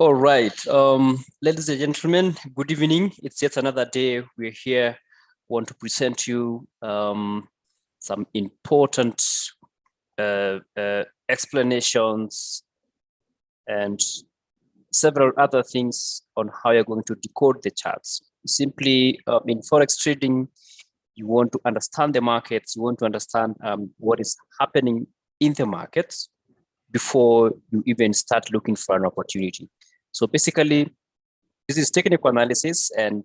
All right, ladies and gentlemen, good evening. It's yet another day. We're here, want to present you some important explanations and several other things on how you're going to decode the charts. Simply, in Forex trading, you want to understand the markets, you want to understand what is happening in the markets before you even start looking for an opportunity. So basically, this is technical analysis, and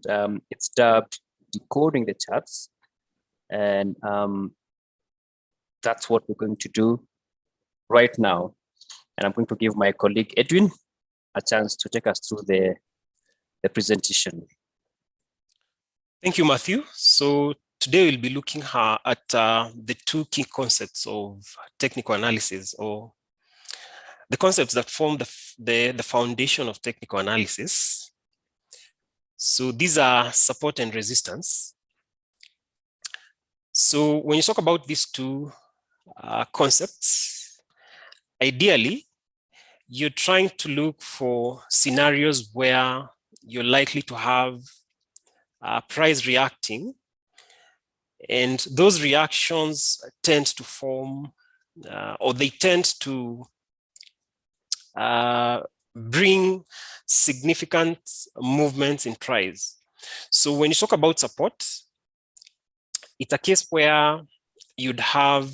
it's dubbed decoding the charts. And that's what we're going to do right now. And I'm going to give my colleague Edwin a chance to take us through the presentation. Thank you, Matthew. So today we'll be looking at the two key concepts of technical analysis, or the concepts that form the foundation of technical analysis. So these are support and resistance. So when you talk about these two concepts, ideally, you're trying to look for scenarios where you're likely to have price reacting, and those reactions tend to form, or they tend to bring significant movements in price. So when you talk about support, it's a case where you'd have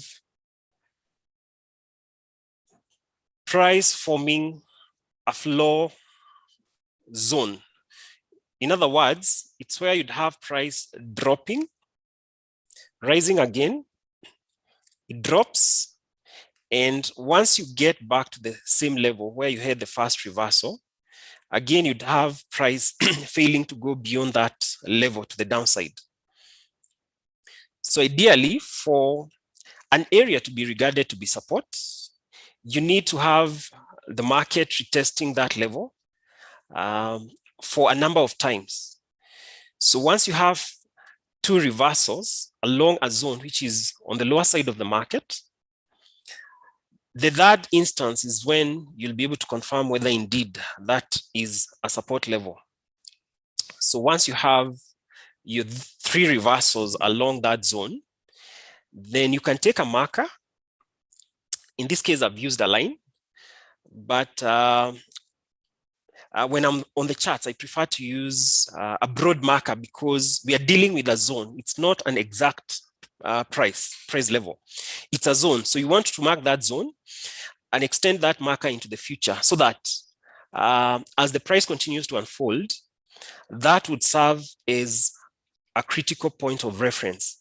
price forming a floor zone. In other words, it's where you'd have price dropping, rising again, it drops, and once you get back to the same level where you had the first reversal, again, you'd have price failing to go beyond that level to the downside. So ideally, for an area to be regarded to be support, you need to have the market retesting that level for a number of times. So once you have two reversals along a zone which is on the lower side of the market, the third instance is when you'll be able to confirm whether indeed that is a support level. So once you have your three reversals along that zone, then you can take a marker. In this case, I've used a line, but when I'm on the charts, I prefer to use a broad marker because we are dealing with a zone. It's not an exact price level. It's a zone. So you want to mark that zone and extend that marker into the future so that as the price continues to unfold, that would serve as a critical point of reference.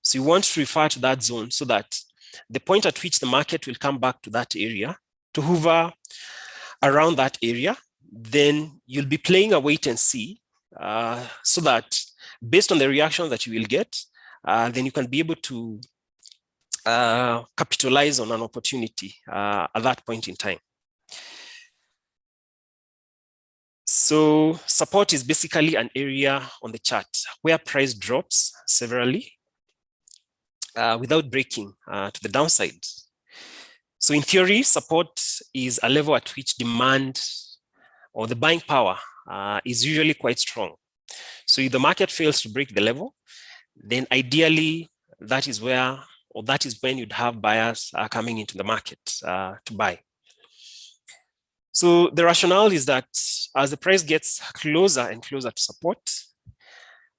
So you want to refer to that zone so that the point at which the market will come back to that area, to hover around that area, then you'll be playing a wait and see so that based on the reaction that you will get, then you can be able to capitalize on an opportunity at that point in time. So support is basically an area on the chart where price drops severally without breaking to the downside. So in theory, support is a level at which demand or the buying power is usually quite strong. So if the market fails to break the level, then ideally that is where, or that is when you'd have buyers coming into the market to buy. So the rationale is that as the price gets closer and closer to support,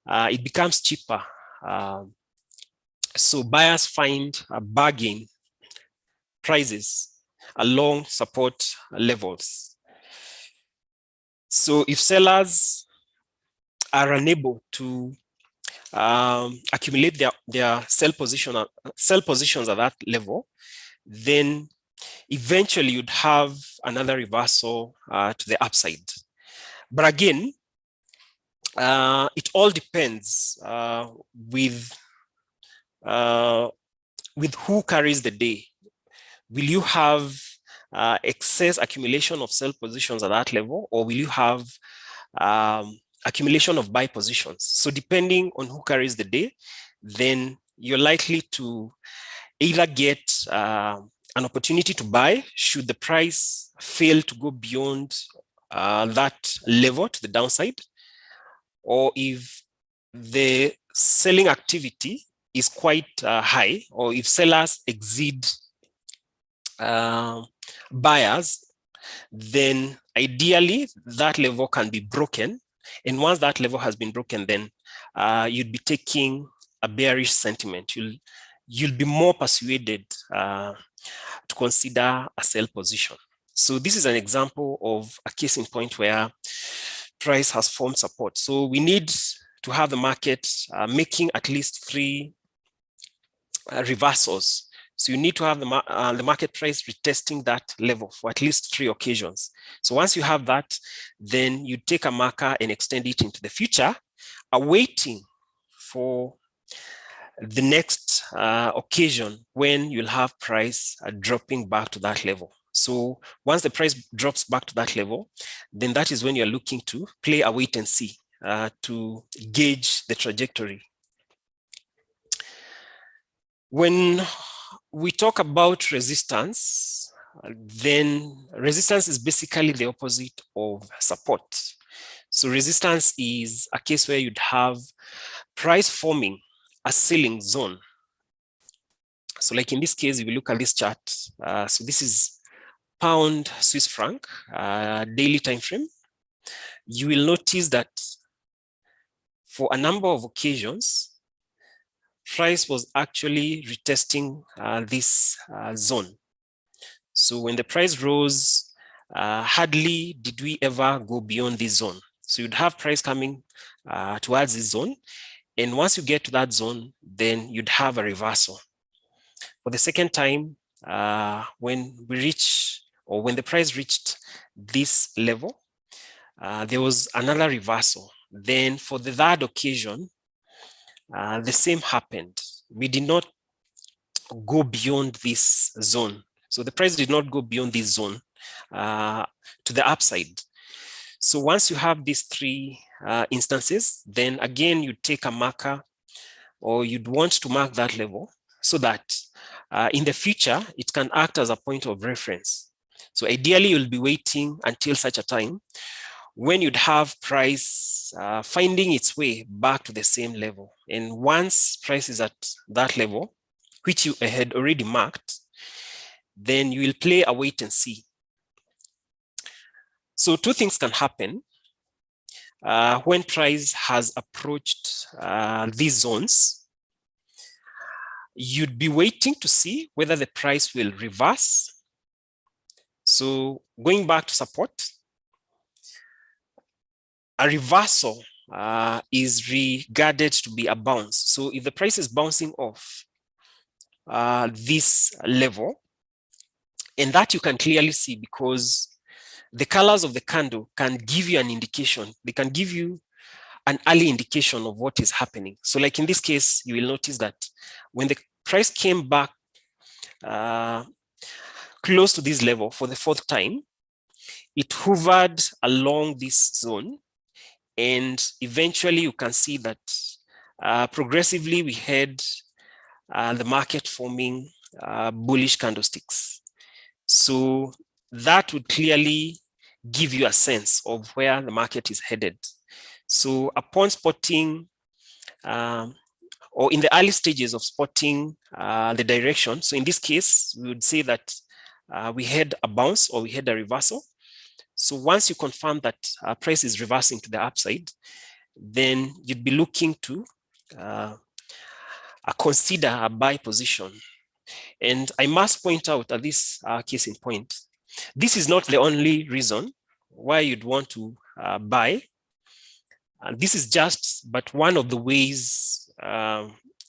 it becomes cheaper. So buyers find a bargain prices along support levels. So if sellers are unable to accumulate their sell positions at that level, then eventually you'd have another reversal to the upside. But again, it all depends with who carries the day. Will you have excess accumulation of sell positions at that level, or will you have accumulation of buy positions? So depending on who carries the day, then you're likely to either get an opportunity to buy should the price fail to go beyond that level to the downside, or if the selling activity is quite high, or if sellers exceed buyers, then ideally that level can be broken. And once that level has been broken, then you'd be taking a bearish sentiment. You'll be more persuaded to consider a sell position. So this is an example of a case in point where price has formed support. So we need to have the market making at least 3 reversals. So you need to have the market price retesting that level for at least 3 occasions. So once you have that, then you take a marker and extend it into the future, awaiting for the next occasion when you'll have price dropping back to that level. So once the price drops back to that level, then that is when you're looking to play a wait and see to gauge the trajectory. When we talk about resistance, then resistance is basically the opposite of support. So resistance is a case where you'd have price forming a selling zone. So like in this case, if you look at this chart, so this is pound Swiss franc daily time frame. You will notice that for a number of occasions, price was actually retesting this zone. So when the price rose, hardly did we ever go beyond this zone. So you'd have price coming towards this zone. And once you get to that zone, then you'd have a reversal. For the second time, when we reach, or when the price reached this level, there was another reversal. Then for the third occasion, the same happened. We did not go beyond this zone. So the price did not go beyond this zone to the upside. So once you have these 3 instances, then again, you take a marker, or you'd want to mark that level so that in the future, it can act as a point of reference. So ideally, you'll be waiting until such a time when you'd have price finding its way back to the same level. And once price is at that level, which you had already marked, then you will play a wait and see. So 2 things can happen when price has approached these zones. You'd be waiting to see whether the price will reverse. So going back to support, a reversal is regarded to be a bounce. So if the price is bouncing off this level, and that you can clearly see because the colors of the candle can give you an indication. They can give you an early indication of what is happening. So like in this case, you will notice that when the price came back close to this level for the 4th time, it hovered along this zone. And eventually you can see that progressively we had the market forming bullish candlesticks. So that would clearly give you a sense of where the market is headed. So upon spotting, or in the early stages of spotting the direction, so in this case, we would say that we had a bounce or we had a reversal. So once you confirm that price is reversing to the upside, then you'd be looking to consider a buy position. And I must point out at this case in point, this is not the only reason why you'd want to buy. And this is just but one of the ways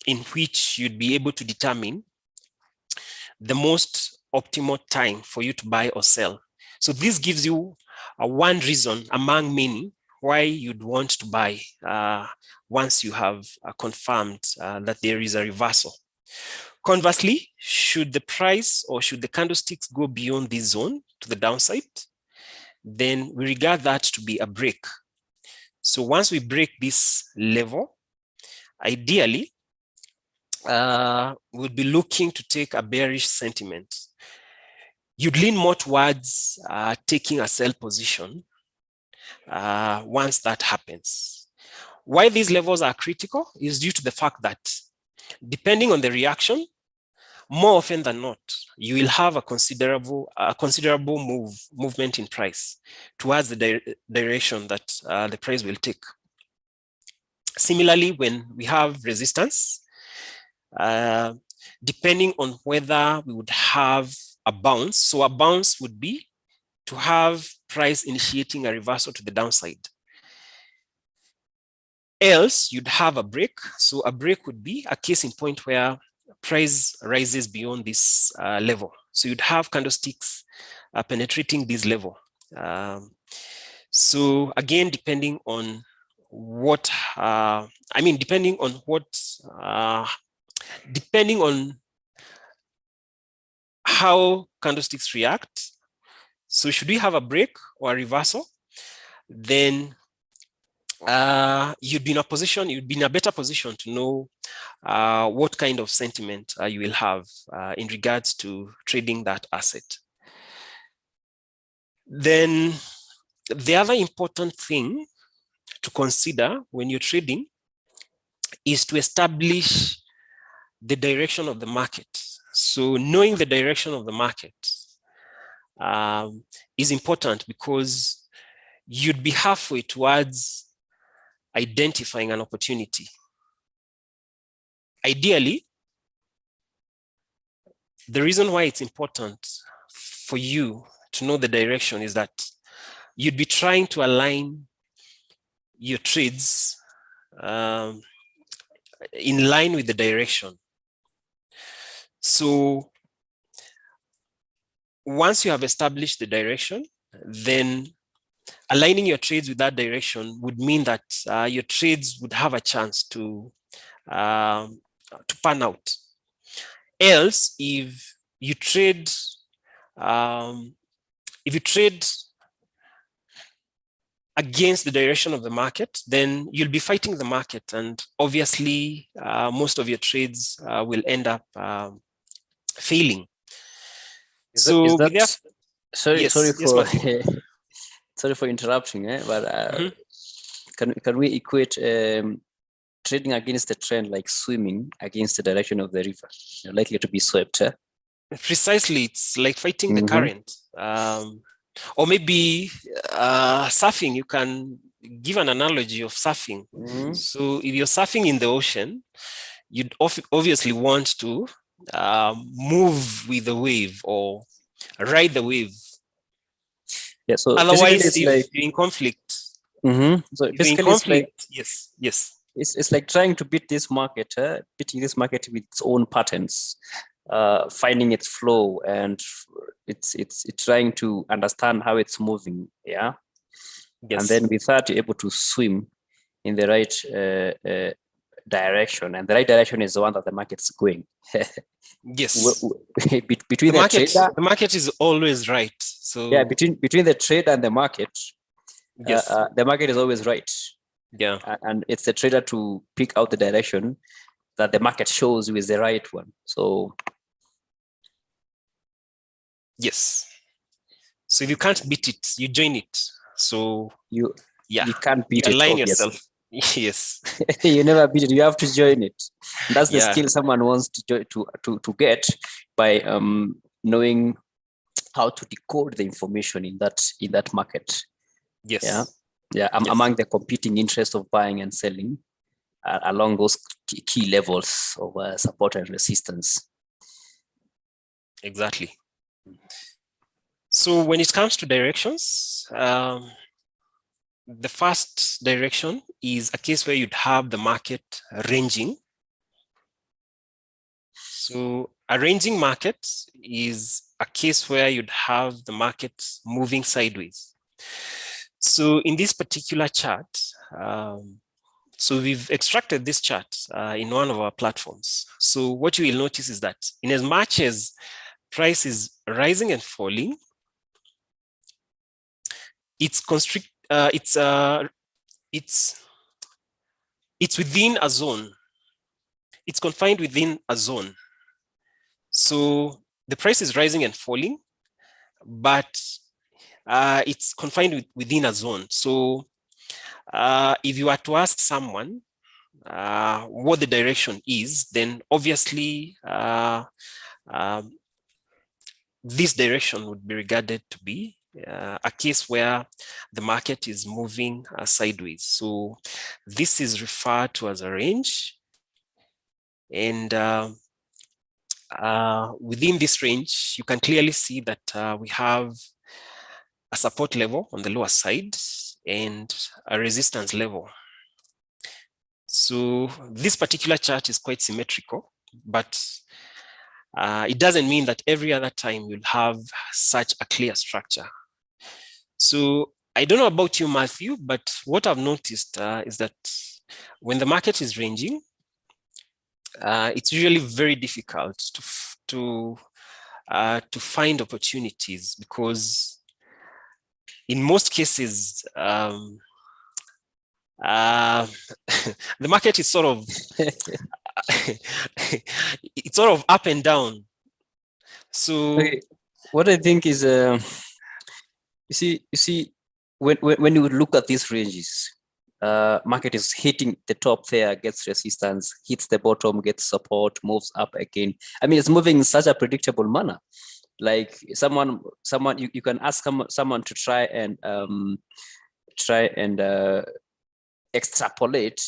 in which you'd be able to determine the most optimal time for you to buy or sell. So this gives you one reason among many why you'd want to buy once you have confirmed that there is a reversal. Conversely, should the price or should the candlesticks go beyond this zone to the downside, then we regard that to be a break. So once we break this level, ideally, we'll be looking to take a bearish sentiment. You'd lean more towards taking a sell position once that happens. Why these levels are critical is due to the fact that depending on the reaction, more often than not, you will have a considerable movement in price towards the direction that the price will take. Similarly, when we have resistance, depending on whether we would have a bounce, so a bounce would be to have price initiating a reversal to the downside. Else, you'd have a break. So a break would be a case in point where price rises beyond this level. So you'd have candlesticks penetrating this level. So again, depending on what, depending on how candlesticks react. So should we have a break or a reversal, then you'd be in a better position to know what kind of sentiment you will have in regards to trading that asset. Then the other important thing to consider when you're trading is to establish the direction of the market. So knowing the direction of the market is important because you'd be halfway towards identifying an opportunity. Ideally, the reason why it's important for you to know the direction is that you'd be trying to align your trades in line with the direction. So once you have established the direction, then aligning your trades with that direction would mean that your trades would have a chance to pan out. Else, if you trade against the direction of the market, then you'll be fighting the market, and obviously most of your trades will end up failing. Sorry for sorry for interrupting, but can we equate trading against the trend like swimming against the direction of the river? You're likely to be swept. Precisely, it's like fighting the current. Or maybe surfing. You can give an analogy of surfing. So if you're surfing in the ocean, you'd obviously want to move with the wave or ride the wave. Yeah. So otherwise, if you're in conflict, so basically, it's like, yes. It's like trying to beat this market, beating this market with its own patterns, finding its flow, and it's trying to understand how it's moving. Yeah. Yes. And then with that, you're able to swim in the right direction, and the right direction is the one that the market's going. Yes. Between the market is always right. So yeah, between the trader and the market, yes, the market is always right. Yeah, and it's the trader to pick out the direction that the market shows you is the right one. So yes. So if you can't beat it, you join it. So you can't beat it. Align yourself. Yes. You never beat it. You have to join it. And that's the skill someone wants to get by knowing how to decode the information in that market. Yes. Yeah. Among the competing interests of buying and selling along those key levels of support and resistance. Exactly. So when it comes to directions, the first direction is a case where you'd have the market ranging. So a ranging market is a case where you'd have the market moving sideways. So in this particular chart, so we've extracted this chart in one of our platforms. So what you will notice is that in as much as price is rising and falling, it's within a zone. It's confined within a zone. So the price is rising and falling, but it's confined within a zone. So if you were to ask someone what the direction is, then obviously this direction would be regarded to be a case where the market is moving sideways. So this is referred to as a range. And within this range, you can clearly see that we have a support level on the lower side and a resistance level. So this particular chart is quite symmetrical, but it doesn't mean that every other time you'll have such a clear structure. So I don't know about you, Matthew, but what I've noticed is that when the market is ranging, it's usually very difficult to find opportunities, because in most cases, the market is sort of it's sort of up and down. So okay. What I think is, you see, when you look at these ranges, market is hitting the top there, gets resistance, hits the bottom, gets support, moves up again. I mean, it's moving in such a predictable manner. Like someone you can ask someone to try and extrapolate,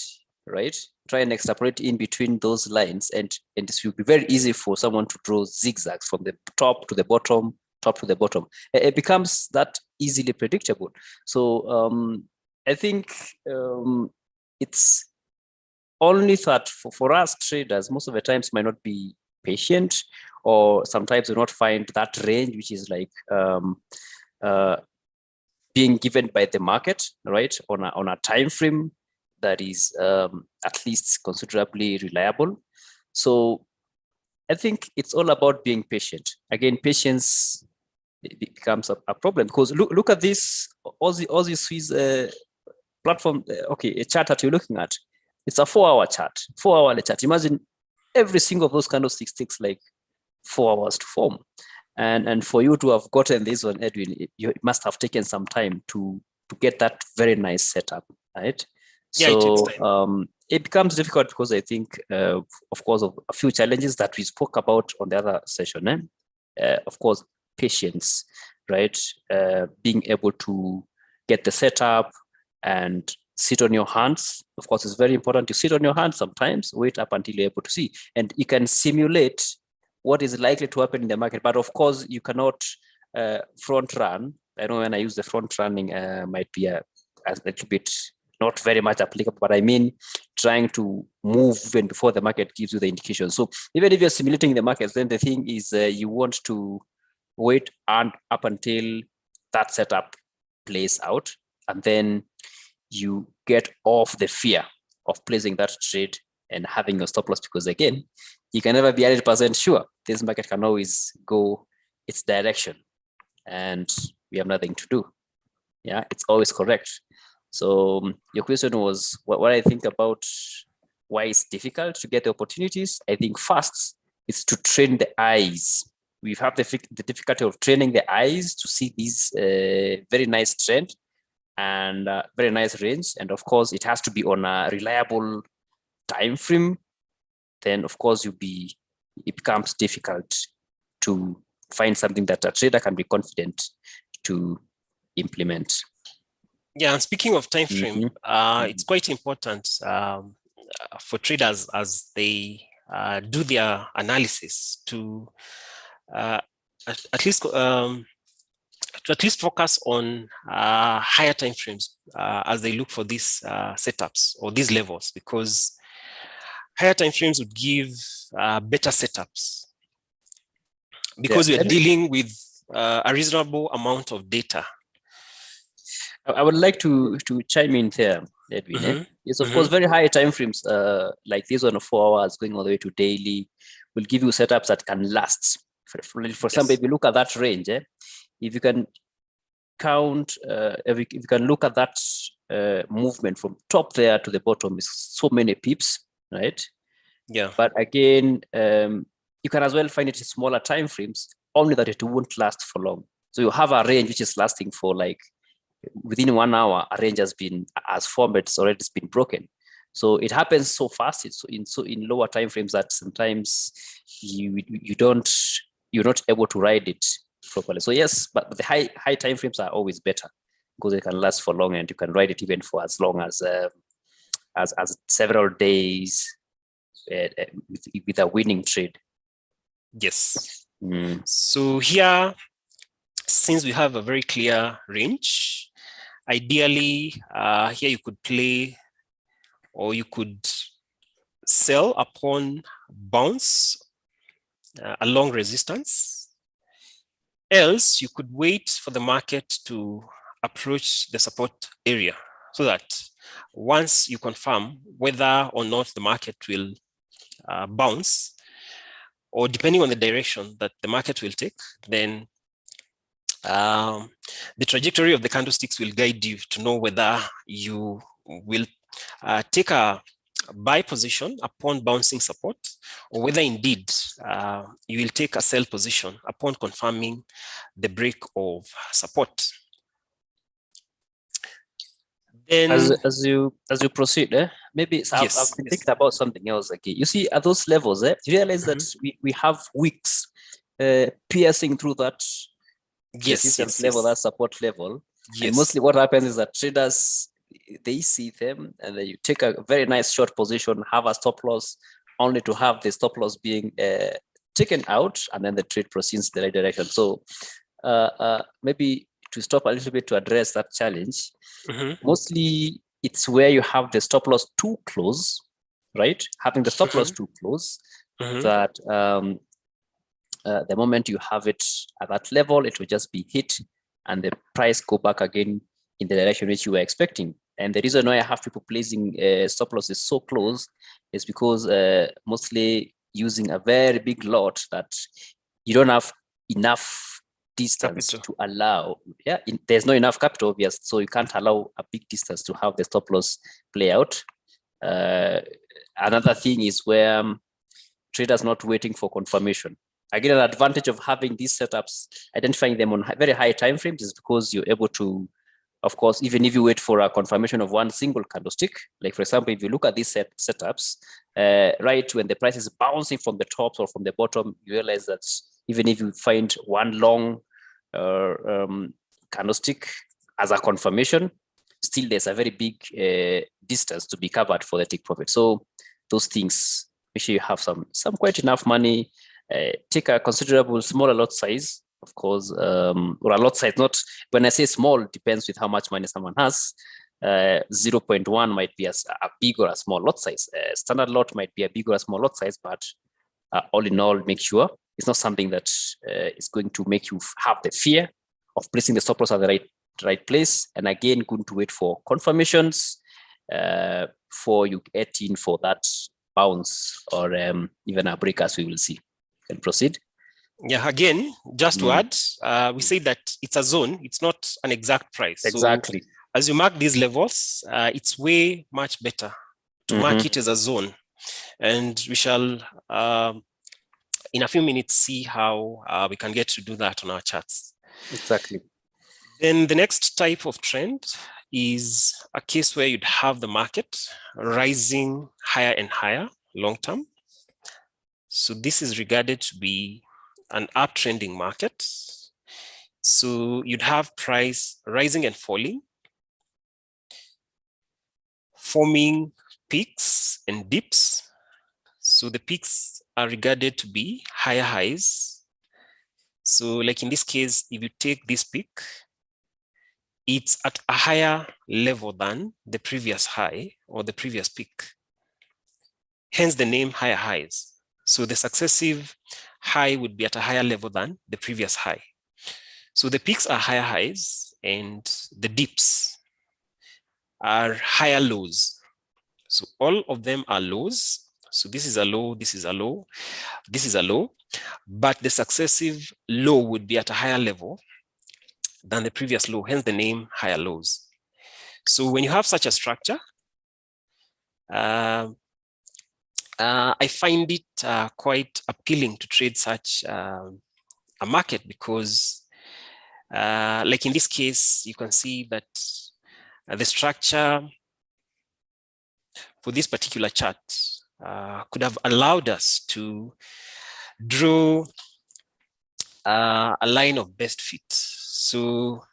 right? Try and extrapolate in between those lines, and this will be very easy for someone to draw zigzags from the top to the bottom, top to the bottom. It becomes that easily predictable. So I think it's only that for us traders, most of the times might not be patient, or sometimes do not find that range, which is like being given by the market, right, on a time frame that is at least considerably reliable. So I think it's all about being patient. Again, patience becomes a problem, because look at this Aussie Swiss platform. Okay, a chart that you're looking at, it's a 4-hour chart, 4-hour chart. Imagine every single of those candlesticks takes like 4 hours to form. And for you to have gotten this one, Edwin, it must have taken some time to get that very nice setup, right? Yeah, so it becomes difficult because I think, of course, of a few challenges that we spoke about on the other session. Of course, patience, right? Being able to get the setup and sit on your hands. Of course, it's very important to sit on your hands sometimes, wait up until you're able to see. And you can simulate what is likely to happen in the market. But of course, you cannot front run. I know when I use the front running might be a little bit not very much applicable, but I mean trying to move even before the market gives you the indication. So even if you're simulating the markets, then the thing is you want to wait up until that setup plays out, and then you get off the fear of placing that trade and having a stop loss, because again, you can never be 100% sure. This market can always go its direction and we have nothing to do. Yeah, it's always correct. So your question was what I think about why it's difficult to get the opportunities. I think first is to train the eyes. We have the difficulty of training the eyes to see this very nice trend and very nice range. And of course, it has to be on a reliable time frame. Then of course it becomes difficult to find something that a trader can be confident to implement. Yeah, and speaking of time frame, it's quite important for traders as they do their analysis to at least focus on higher time frames as they look for these setups or these levels, because higher time frames would give better setups, because we're dealing with a reasonable amount of data. I would like to chime in there, Edwin. Yes, of course, very high time frames like this one of 4 hours going all the way to daily will give you setups that can last. For example, if you look at that range, if you can count, if you can look at that movement from top there to the bottom, is so many pips, right? Yeah. But again, you can as well find it in smaller time frames, only that it won't last for long. So you have a range which is lasting for like within 1 hour, a range has formed, it's already been broken. So it happens so fast. It's in lower time frames that sometimes you're not able to ride it properly. So yes, but the high time frames are always better because they can last for long and you can ride it even for as long as several days with a winning trade. Yes. So here, since we have a very clear range, ideally here you could play or you could sell upon bounce along resistance. Else, you could wait for the market to approach the support area so that once you confirm whether or not the market will bounce, or depending on the direction that the market will take, then the trajectory of the candlesticks will guide you to know whether you will take a buy position upon bouncing support, or whether indeed you will take a sell position upon confirming the break of support. Then, as you proceed, maybe yes, I've been thinking about something else. Okay, you see at those levels, you realize that we have wicks piercing through that resistance level, that support level. And mostly what happens is that traders, they see them and then you take a very nice short position, have a stop loss, only to have the stop loss being taken out, and then the trade proceeds in the right direction. So maybe to stop a little bit to address that challenge, mostly it's where you have the stop loss too close, right? Having the stop loss too close, that the moment you have it at that level, it will just be hit and the price go back again in the direction which you were expecting. And the reason why I have people placing stop losses so close is because mostly using a very big lot that you don't have enough distance to allow. There's not enough capital, obvious, so you can't allow a big distance to have the stop loss play out. Another thing is where traders not waiting for confirmation. Again, an advantage of having these setups, identifying them on very high time frames, is because you're able to, of course, even if you wait for a confirmation of one single candlestick, like for example, if you look at these setups, right when the price is bouncing from the top or from the bottom, you realize that even if you find one long candlestick as a confirmation, still there's a very big distance to be covered for the take profit. So those things, make sure you have some quite enough money. Take a considerable smaller lot size, of course, or a lot size. Not when I say small, it depends with how much money someone has. 0.1 might be a big or a small lot size. Standard lot might be a big or a small lot size, but all in all, make sure it's not something that is going to make you have the fear of placing the stop loss at the right place. And again, going to wait for confirmations before you get in for that bounce or even a break, as we will see. And proceed. Yeah, again, just to add, we say that it's a zone, it's not an exact price. Exactly. So as you mark these levels, it's way much better to mark it as a zone. And we shall, in a few minutes, see how we can get to do that on our charts. Exactly. Then the next type of trend is a case where you'd have the market rising higher and higher long term. So this is regarded to be an uptrending market. So you'd have price rising and falling, forming peaks and dips. So the peaks are regarded to be higher highs. So like in this case, if you take this peak, it's at a higher level than the previous high or the previous peak. Hence the name higher highs. So the successive high would be at a higher level than the previous high. So the peaks are higher highs and the dips are higher lows. So all of them are lows. So this is a low, this is a low, this is a low, but the successive low would be at a higher level than the previous low, hence the name higher lows. So when you have such a structure, I find it quite appealing to trade such a market because Like in this case, you can see that the structure for this particular chart could have allowed us to draw a line of best fit. So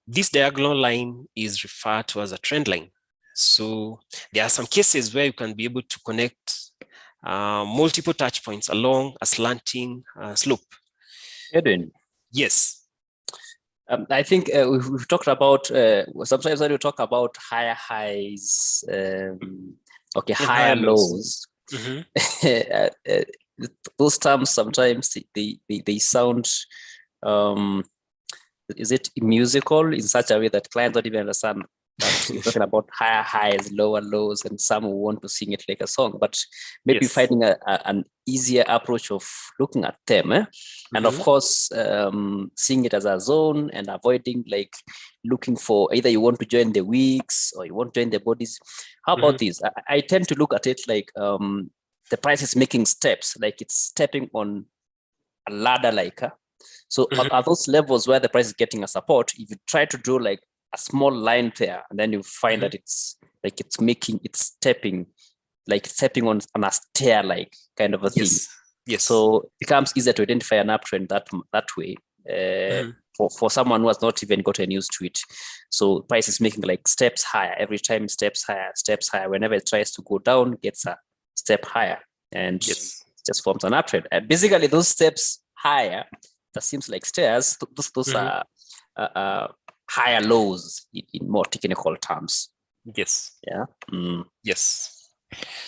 this diagonal line is referred to as a trend line. So there are some cases where you can be able to connect multiple touch points along a slanting slope. Edwin, Yes. I think we've talked about sometimes when we talk about higher highs, okay, higher lows. Those terms sometimes they sound is it musical in such a way that clients don't even understand that we're talking about higher highs, lower lows, and some will want to sing it like a song, but maybe finding an easier approach of looking at them, and of course seeing it as a zone and avoiding like looking for either you want to join the wicks or you want to join the bodies. How about this? I tend to look at it like the price is making steps, like it's stepping on a ladder, like so are those levels where the price is getting a support. If you try to draw like a small line there, and then you find that it's like it's stepping on a stair, like kind of a thing. Yes. So it becomes easier to identify an uptrend that way for someone who has not even gotten used to it. So price is making like steps higher every time, steps higher. Whenever it tries to go down, gets a step higher, and just forms an uptrend. And basically, those steps higher, that seems like stairs. Those are higher lows in more technical terms. Yes. Yeah. Yes.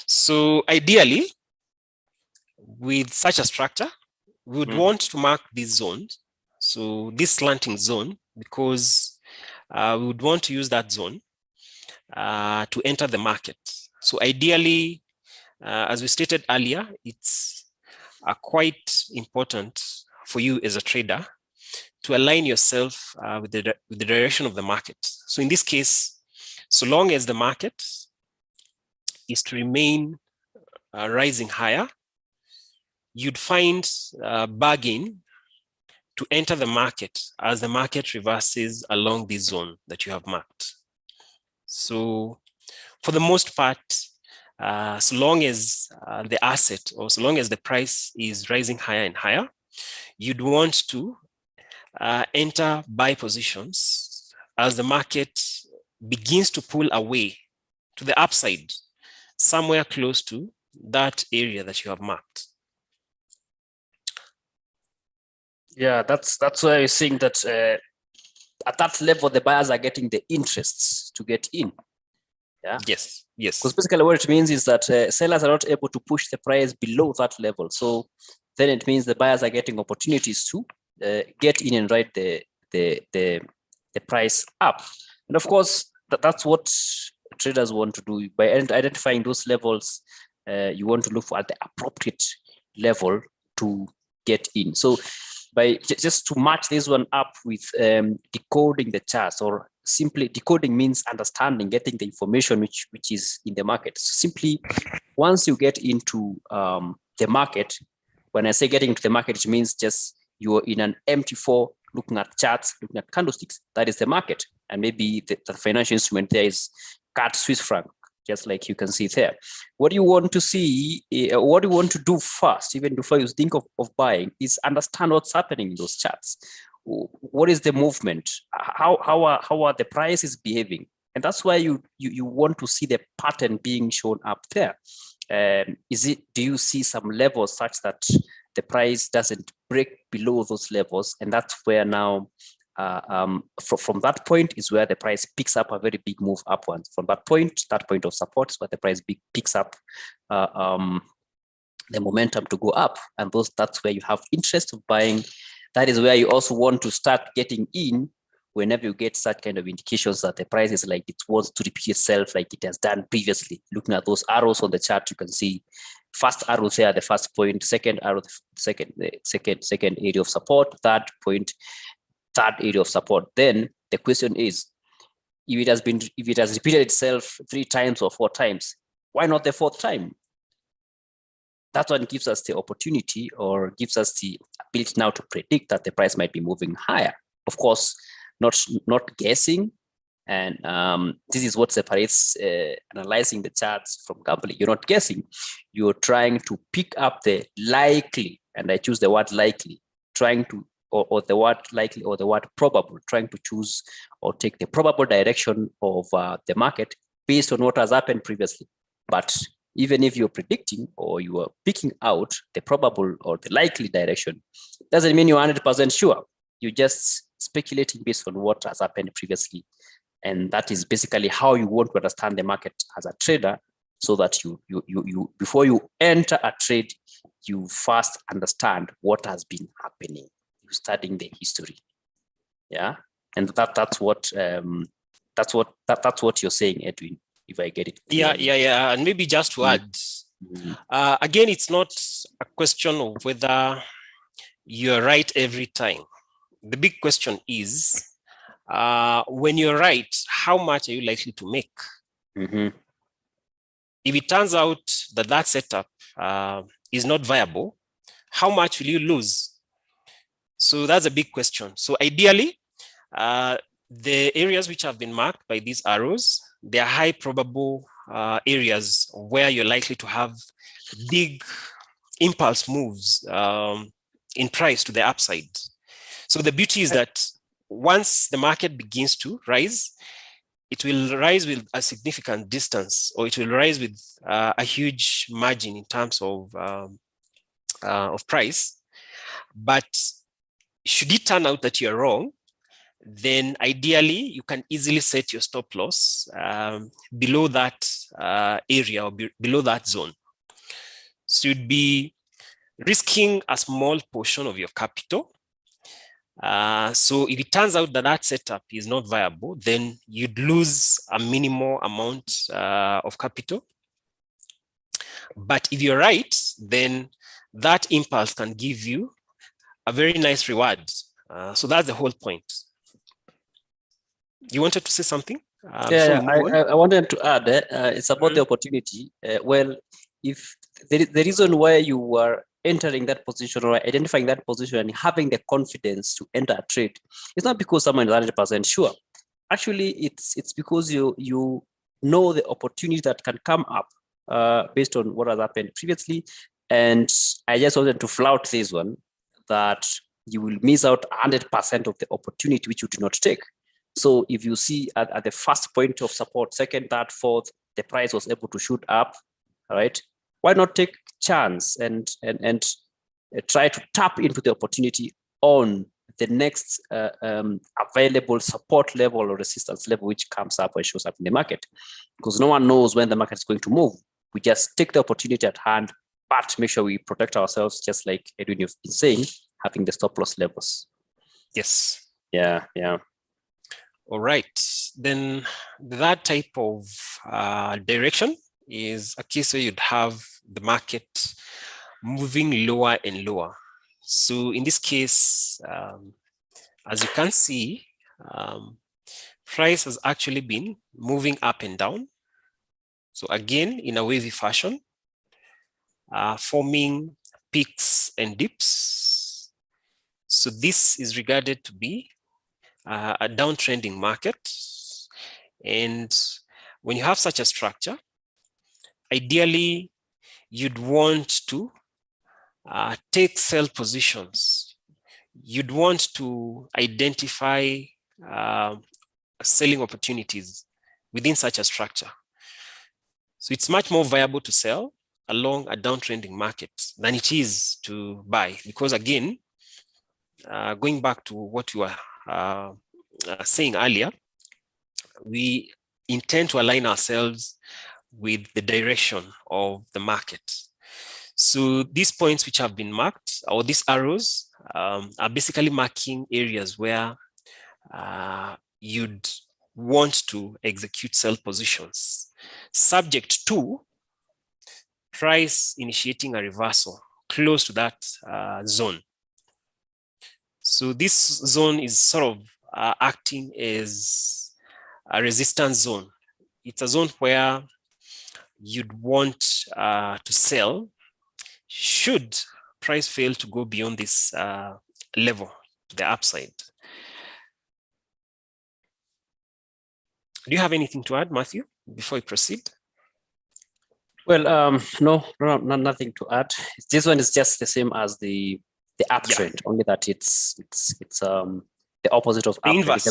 So ideally, with such a structure, we would want to mark this zone. So this slanting zone, because we would want to use that zone to enter the market. So ideally, as we stated earlier, it's quite important for you as a trader to align yourself with the direction of the market. So in this case, so long as the market is to remain rising higher, you'd find bargain to enter the market as the market reverses along this zone that you have marked. So for the most part, so long as the asset, or so long as the price is rising higher and higher, you'd want to enter buy positions as the market begins to pull away to the upside, somewhere close to that area that you have marked. Yeah, that's why you're seeing that at that level, the buyers are getting the interests to get in. Yeah. Yes. Because basically what it means is that sellers are not able to push the price below that level. So then it means the buyers are getting opportunities to get in and ride the price up. And of course, that's what traders want to do. By identifying those levels, you want to look for at the appropriate level to get in. So by just to match this one up with decoding the charts, or simply decoding means understanding, getting the information which is in the market. So simply, once you get into the market, when I say getting into the market, it means just you're in an MT4 looking at charts, looking at candlesticks. That is the market. And maybe the financial instrument there is CAD Swiss franc, just like you can see there. What you want to see, what you want to do first, even before you think of buying, is understand what's happening in those charts. What is the movement? How are the prices behaving? And that's why you want to see the pattern being shown up there. Do you see some levels such that the price doesn't break below those levels? And that's where now from that point is where the price picks up a very big move upwards. From that point of support is where the price picks up the momentum to go up, and that's where you have interest of buying. That is where you also want to start getting in whenever you get such kind of indications that the price is like it wants to repeat itself like it has done previously. Looking at those arrows on the chart, you can see first arrow there, the first point, second arrow, the second area of support, third point, third area of support. Then the question is, if it has repeated itself 3 times or 4 times, why not the 4th time? That one gives us the opportunity, or gives us the ability now to predict that the price might be moving higher. Of course, not guessing. And this is what separates analyzing the charts from gambling. You're not guessing. You're trying to pick up the likely, and I choose the word likely, trying to, or the word likely or the word probable, trying to choose or take the probable direction of the market based on what has happened previously. But even if you're predicting or you are picking out the probable or the likely direction, doesn't mean you're 100% sure. You're just speculating based on what has happened previously. And that is basically how you want to understand the market as a trader, so that you before you enter a trade, you first understand what has been happening. You're studying the history. Yeah. And that's what you're saying, Edwin, if I get it clearly. Yeah. And maybe just to add, again, it's not a question of whether you're right every time. The big question is, when you're right, how much are you likely to make? If it turns out that that setup is not viable, how much will you lose? So that's a big question. So ideally, the areas which have been marked by these arrows, they are high probable areas where you're likely to have big impulse moves in price to the upside. So the beauty is that once the market begins to rise, it will rise with a significant distance, or it will rise with a huge margin in terms of price. But should it turn out that you're wrong, then ideally you can easily set your stop loss below that area or below that zone. So you'd be risking a small portion of your capital. So if it turns out that that setup is not viable, then you'd lose a minimal amount of capital. But if you're right, then that impulse can give you a very nice reward. So that's the whole point. You wanted to say something? I wanted to add, it's about the opportunity. Well, if the reason why you are entering that position or identifying that position and having the confidence to enter a trade, it's not because someone is 100% sure. Actually, it's because you know the opportunity that can come up based on what has happened previously. And I just wanted to flout this one, that you will miss out 100% of the opportunity which you do not take. So if you see at the first point of support, second, third, fourth, the price was able to shoot up, all right? Why not take chance and try to tap into the opportunity on the next available support level or resistance level which comes up or shows up in the market? Because no one knows when the market is going to move. We just take the opportunity at hand, but make sure we protect ourselves, just like Edwin, you've been saying, having the stop loss levels. Yes. Yeah. All right. Then that type of direction is a case where you'd have the market moving lower and lower. So in this case, as you can see, price has actually been moving up and down. So again, in a wavy fashion, forming peaks and dips. So this is regarded to be a downtrending market. And when you have such a structure, ideally, you'd want to take sell positions. You'd want to identify selling opportunities within such a structure. So it's much more viable to sell along a downtrending market than it is to buy, because again, going back to what you were saying earlier, we intend to align ourselves with the direction of the market. So these points which have been marked, or these arrows, are basically marking areas where you'd want to execute sell positions, subject to price initiating a reversal close to that zone. So this zone is sort of acting as a resistance zone. It's a zone where you'd want to sell should price fail to go beyond this level to the upside. Do you have anything to add, Matthew, before we proceed? Well, no, nothing to add. This one is just the same as the uptrend, only that it's the opposite of The uptrend. inverse,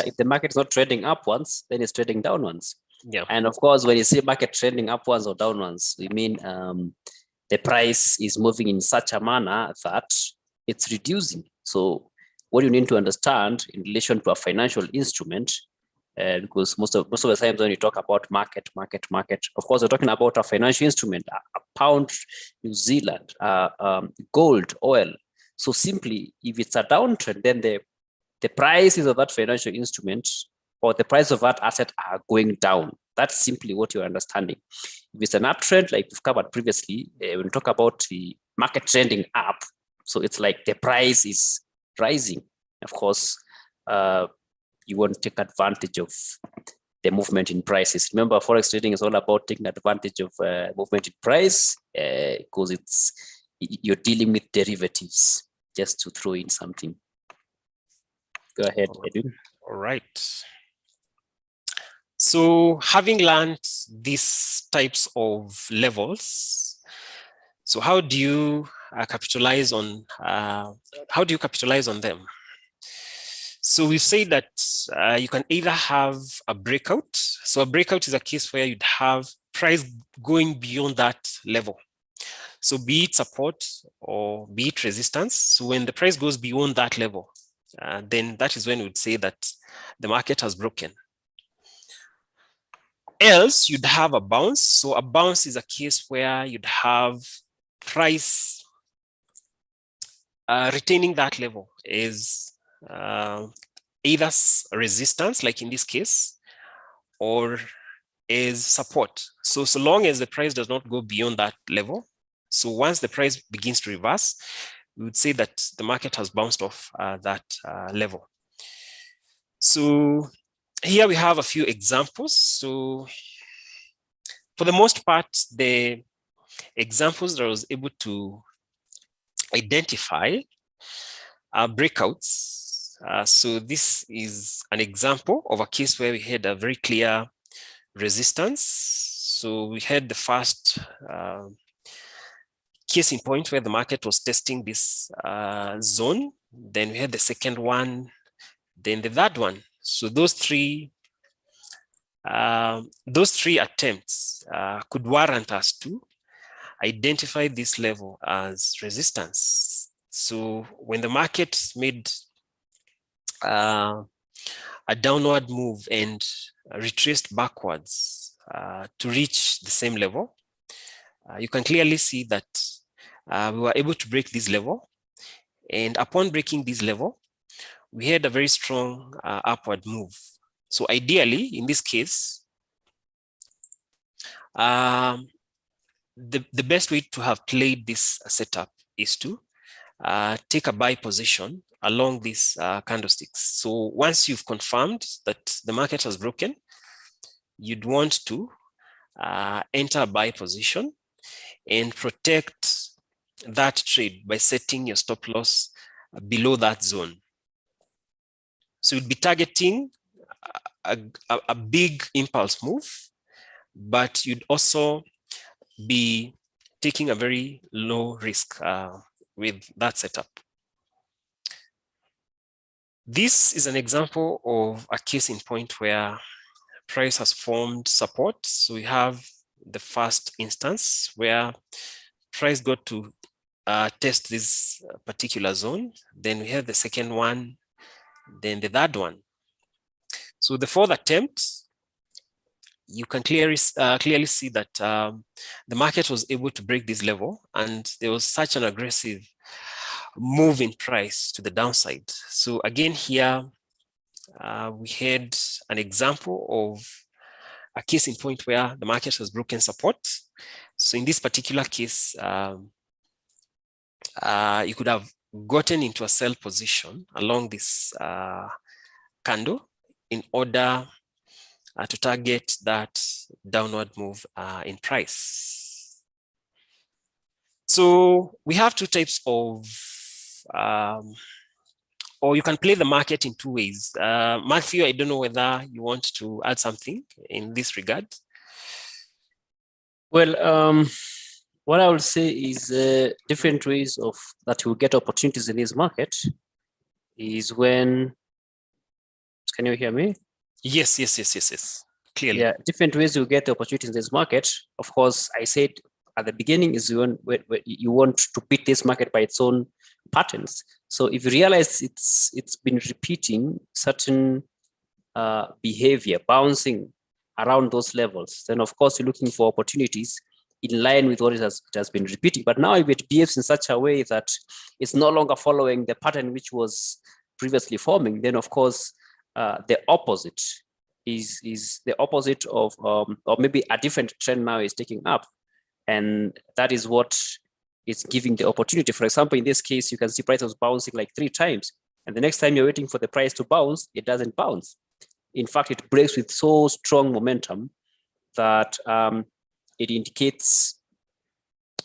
If the market is not trading upwards, then it's trading downwards. Yeah. And of course, when you see market trending upwards or downwards, we mean the price is moving in such a manner that it's reducing. So what you need to understand in relation to a financial instrument, because most of the times when you talk about market, of course, we're talking about a financial instrument, a pound, New Zealand, gold, oil. So simply, if it's a downtrend, then the prices of that financial instrument or the price of that asset are going down. That's simply what you're understanding. If it's an uptrend, like we've covered previously, when we talk about the market trending up, so it's like the price is rising. Of course, you want to take advantage of the movement in prices. Remember, forex trading is all about taking advantage of movement in price because you're dealing with derivatives. Just to throw in something. Go ahead, Edwin. All right. So having learned these types of levels, so how do you capitalize on them? So we've said that you can either have a breakout. So a breakout is a case where you'd have price going beyond that level. So be it support or be it resistance. So when the price goes beyond that level, then that is when we would say that the market has broken. Else, you'd have a bounce. So a bounce is a case where you'd have price retaining that level is either resistance, like in this case, or is support. So long as the price does not go beyond that level, so once the price begins to reverse, we would say that the market has bounced off that level. So here we have a few examples. So for the most part, the examples that I was able to identify are breakouts. So this is an example of a case where we had a very clear resistance. So we had the first case in point where the market was testing this zone. Then we had the second one, then the third one. So those three attempts could warrant us to identify this level as resistance. So when the market made a downward move and retraced backwards to reach the same level, you can clearly see that we were able to break this level. And upon breaking this level, we had a very strong upward move. So ideally, in this case, the best way to have played this setup is to take a buy position along these candlesticks. So once you've confirmed that the market has broken, you'd want to enter a buy position and protect that trade by setting your stop loss below that zone. So you'd be targeting a big impulse move, but you'd also be taking a very low risk with that setup. This is an example of a case in point where price has formed support. So we have the first instance where price got to test this particular zone. Then we have the second one, then the third one. So the fourth attempt, you can clearly see that the market was able to break this level, and there was such an aggressive move in price to the downside. So again here, we had an example of a case in point where the market has broken support. So in this particular case, you could have gotten into a sell position along this candle in order to target that downward move in price. So we have two types of or you can play the market in two ways. Mathew, I don't know whether you want to add something in this regard. Well, what I would say is different ways of that you get opportunities in this market is when, can you hear me? Yes. Clearly. Yeah, different ways you get the opportunities in this market. Of course, I said at the beginning is when you want to beat this market by its own patterns. So if you realize it's been repeating certain behavior, bouncing around those levels, then of course you're looking for opportunities in line with what it has been repeating. But now if it behaves in such a way that it's no longer following the pattern which was previously forming, then of course the opposite is the opposite of, or maybe a different trend now is taking up. And that is what is giving the opportunity. For example, in this case, you can see prices bouncing like 3 times. And the next time you're waiting for the price to bounce, it doesn't bounce. In fact, it breaks with so strong momentum that it indicates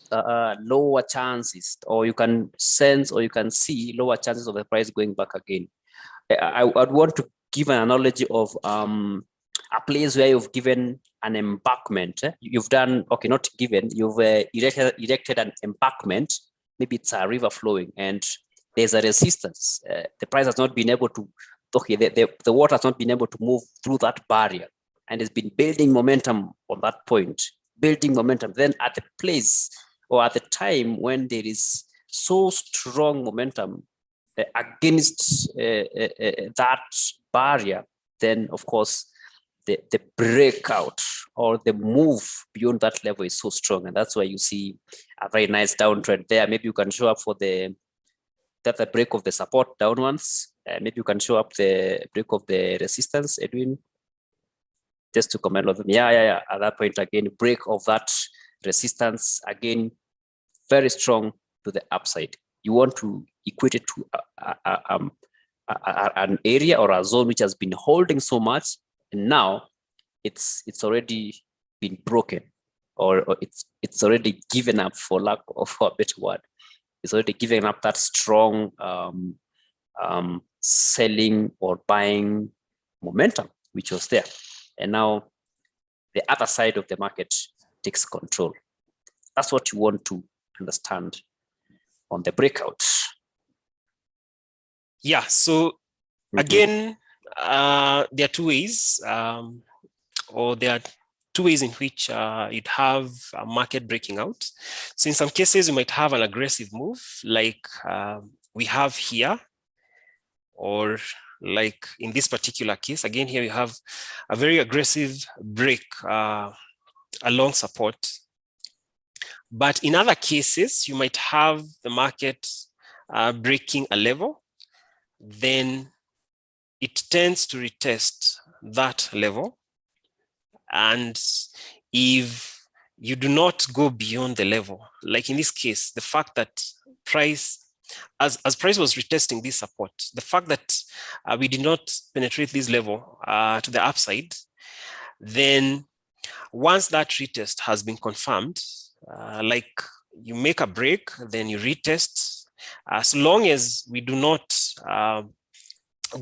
lower chances, or you can sense or you can see lower chances of the price going back again. I'd want to give an analogy of a place where you've given an embankment. You've done, okay, not given, you've erected an embankment. Maybe it's a river flowing and there's a resistance. The price has not been able to, okay, the water has not been able to move through that barrier, and it's been building momentum on that point, building momentum. Then at the place or at the time when there is so strong momentum against that barrier, then of course the breakout or the move beyond that level is so strong, and that's why you see a very nice downtrend there. Maybe you can show up for the break of the support downwards. Maybe you can show up the break of the resistance, Edwin, just to comment on them. Yeah. At that point again, break of that resistance again, very strong to the upside. You want to equate it to an area or a zone which has been holding so much, and now it's already been broken, or it's already given up, for lack of a better word. It's already given up that strong selling or buying momentum which was there, and now the other side of the market takes control. That's what you want to understand on the breakout. Yeah, so again, there are two ways, or there are two ways in which you'd have a market breaking out. So in some cases, you might have an aggressive move like we have here, or like in this particular case, again, here you have a very aggressive break along support. But in other cases, you might have the market breaking a level, then it tends to retest that level. And if you do not go beyond the level, like in this case, the fact that price, as price was retesting this support, the fact that we did not penetrate this level to the upside, then once that retest has been confirmed, like you make a break, then you retest. As long as we do not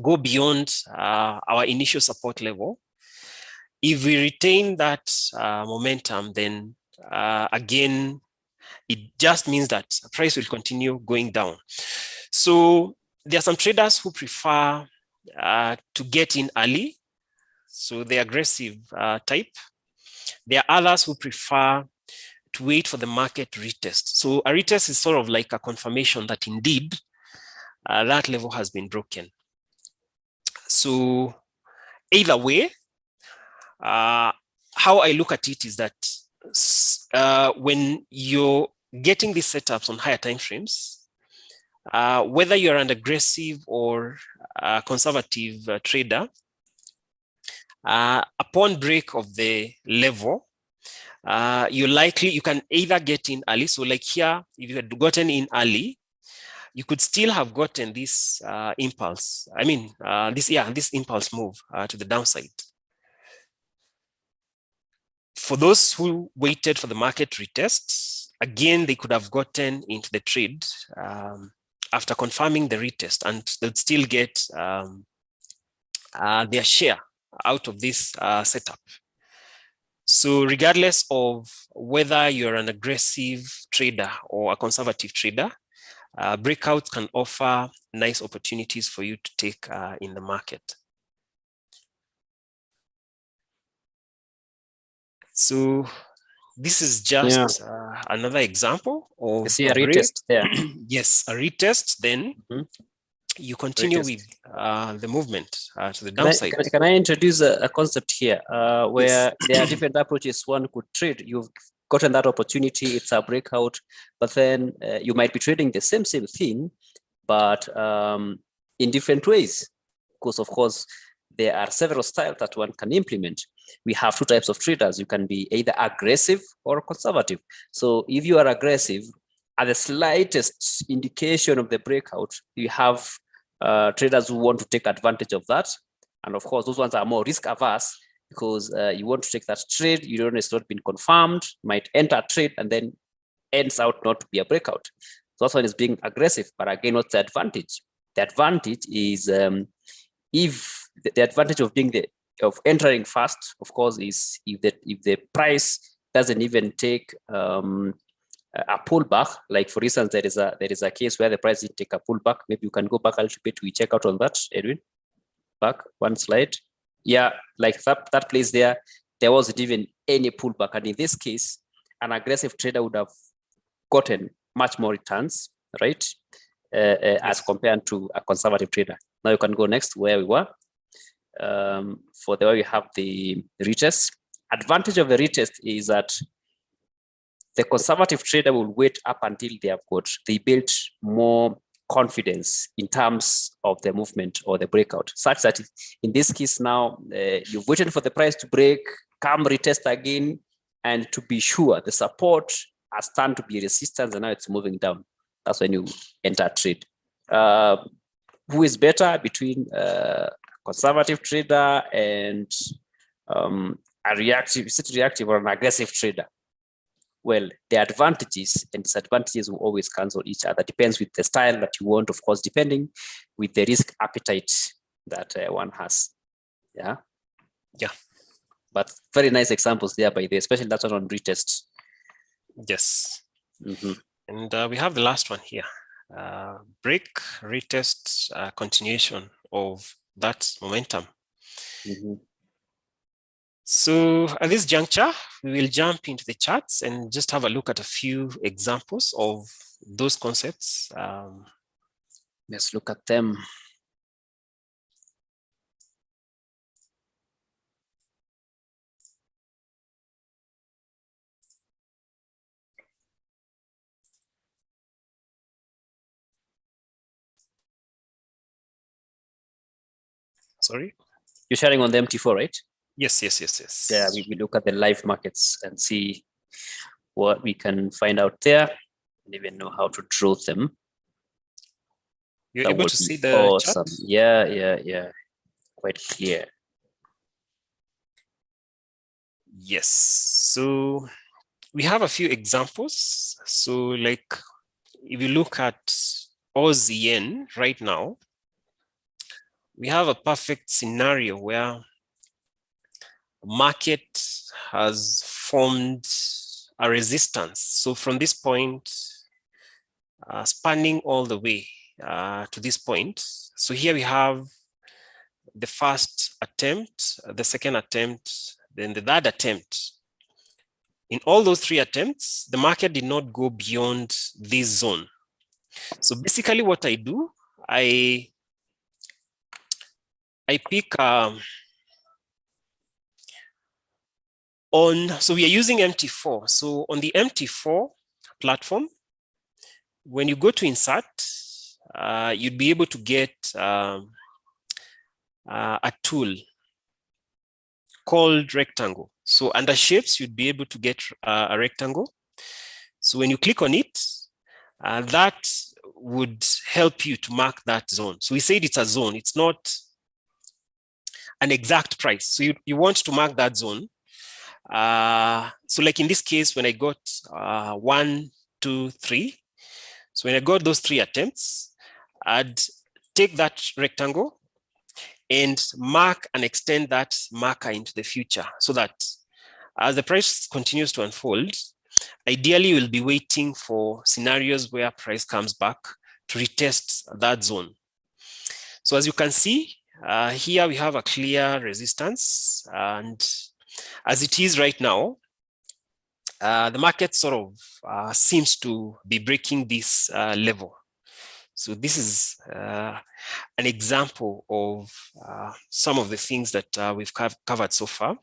go beyond our initial support level, if we retain that momentum, then again, it just means that price will continue going down. So there are some traders who prefer to get in early, so the aggressive type. There are others who prefer to wait for the market to retest. So a retest is sort of like a confirmation that indeed that level has been broken. So either way, how I look at it is that when you're getting these setups on higher time frames, whether you're an aggressive or a conservative trader, upon break of the level, you can either get in early. So like here, if you had gotten in early, you could still have gotten this impulse. I mean, this impulse move to the downside. For those who waited for the market retest, again, they could have gotten into the trade after confirming the retest, and they'll still get their share out of this setup. So regardless of whether you're an aggressive trader or a conservative trader, breakouts can offer nice opportunities for you to take in the market. So this is just another example of you see a retest there. Yes, a retest. Then you continue with the movement to the downside. Can I introduce a concept here where there are different approaches one could trade? You've gotten that opportunity, it's a breakout, but then you might be trading the same thing, but in different ways. Because of course, there are several styles that one can implement. We have two types of traders. You can be either aggressive or conservative. So if you are aggressive, at the slightest indication of the breakout, you have traders who want to take advantage of that. And of course, those ones are more risk averse because you want to take that trade. You don't know it's not been confirmed, might enter a trade and then ends out not to be a breakout. So that one is being aggressive. But again, what's the advantage? The advantage is if the advantage of being of entering fast, of course, is if the price doesn't even take a pullback. Like for instance, there is a case where the price didn't take a pullback. Maybe you can go back a little bit. We check out on that, Edwin. Back one slide. Yeah, like that place there wasn't even any pullback. And in this case, an aggressive trader would have gotten much more returns, right? As compared to a conservative trader. Now you can go next where we were. For the way we have the retest. Advantage of the retest is that the conservative trader will wait up until they build more confidence in terms of the movement or the breakout, such that in this case now you've waited for the price to break, come retest again, and to be sure the support has turned to be resistance and now it's moving down. That's when you enter a trade. Who is better between conservative trader and a reactive or an aggressive trader? Well, the advantages and disadvantages will always cancel each other. Depends with the style that you want, of course, depending with the risk appetite that one has. Yeah. But very nice examples there by the, especially that one on retest. Yes. And we have the last one here. Break, retest, continuation of that momentum. So at this juncture, we will jump into the charts and just have a look at a few examples of those concepts. Let's look at them. Sorry? You're sharing on the MT4, right? Yes. Yeah, we look at the live markets and see what we can find out there and even know how to draw them. You're That able would to be see the awesome. chart? Yeah. Quite clear. Yes. So we have a few examples. So like if you look at Aussie yen right now, we have a perfect scenario where market has formed a resistance. So from this point, spanning all the way to this point. So here we have the first attempt, the second attempt, then the third attempt. In all those three attempts, the market did not go beyond this zone. So basically what I do, I pick so we are using MT4. So on the MT4 platform, when you go to insert, you'd be able to get a tool called rectangle. So under shapes, you'd be able to get a rectangle. So when you click on it, that would help you to mark that zone. So we said it's a zone. It's not an exact price. So you want to mark that zone. So like in this case, when I got 1, 2, 3. So when I got those 3 attempts, I'd take that rectangle and mark and extend that marker into the future so that as the price continues to unfold, ideally we'll be waiting for scenarios where price comes back to retest that zone. So as you can see, here we have a clear resistance, and as it is right now, the market sort of seems to be breaking this level. So this is an example of some of the things that we've covered so far.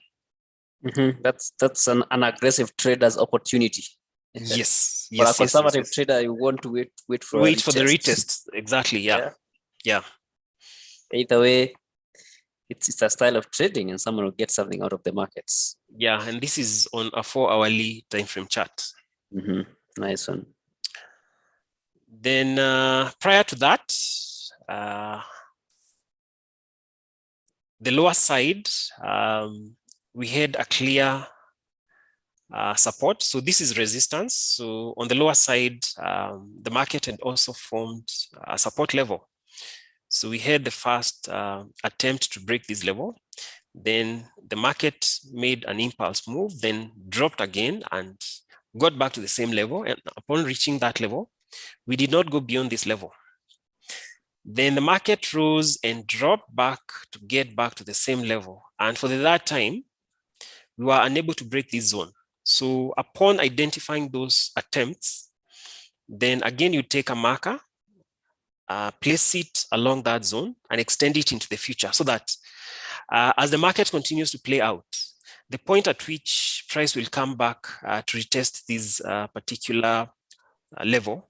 That's an aggressive trader's opportunity. Yes, For a yes, conservative yes. trader, you want to wait for Wait for the retest. Exactly. Yeah. Either way, it's a style of trading, and someone will get something out of the markets. Yeah, and this is on a 4-hourly time frame chart. Nice one. Then prior to that, the lower side, we had a clear support. So this is resistance. So on the lower side, the market had also formed a support level. So we had the first attempt to break this level. Then the market made an impulse move, then dropped again and got back to the same level. And upon reaching that level, we did not go beyond this level. Then the market rose and dropped back to get back to the same level. And for the third time, we were unable to break this zone. So upon identifying those attempts, then again, you take a marker, place it along that zone and extend it into the future so that as the market continues to play out, the point at which price will come back to retest this particular level,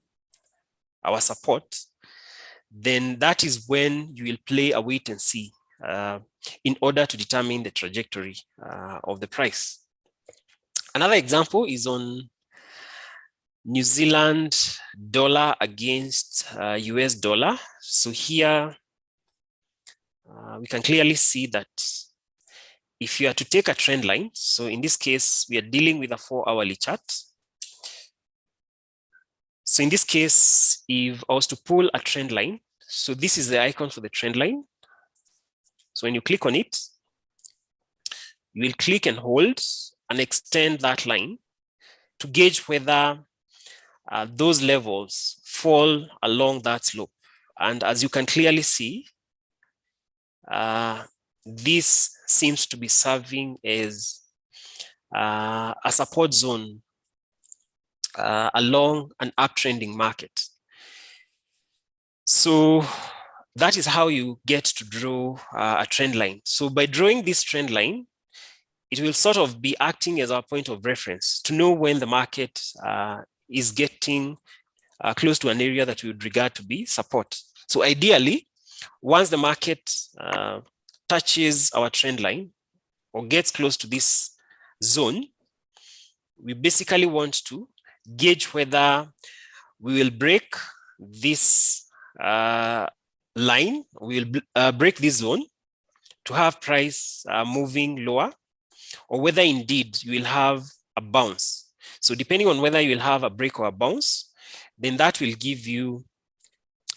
our support, then that is when you will play a wait and see in order to determine the trajectory of the price. Another example is on New Zealand dollar against US dollar. So here we can clearly see that if you are to take a trend line, so in this case, we are dealing with a 4-hourly chart. So in this case, if I was to pull a trend line, so this is the icon for the trend line. So when you click on it, you will click and hold and extend that line to gauge whether those levels fall along that slope. And as you can clearly see, this seems to be serving as a support zone along an uptrending market. So that is how you get to draw a trend line. So by drawing this trend line, it will sort of be acting as our point of reference to know when the market is getting close to an area that we would regard to be support. So ideally, once the market touches our trend line or gets close to this zone, we basically want to gauge whether we will break this line, we will break this zone to have price moving lower, or whether indeed you will have a bounce. So depending on whether you will have a break or a bounce, then that will give you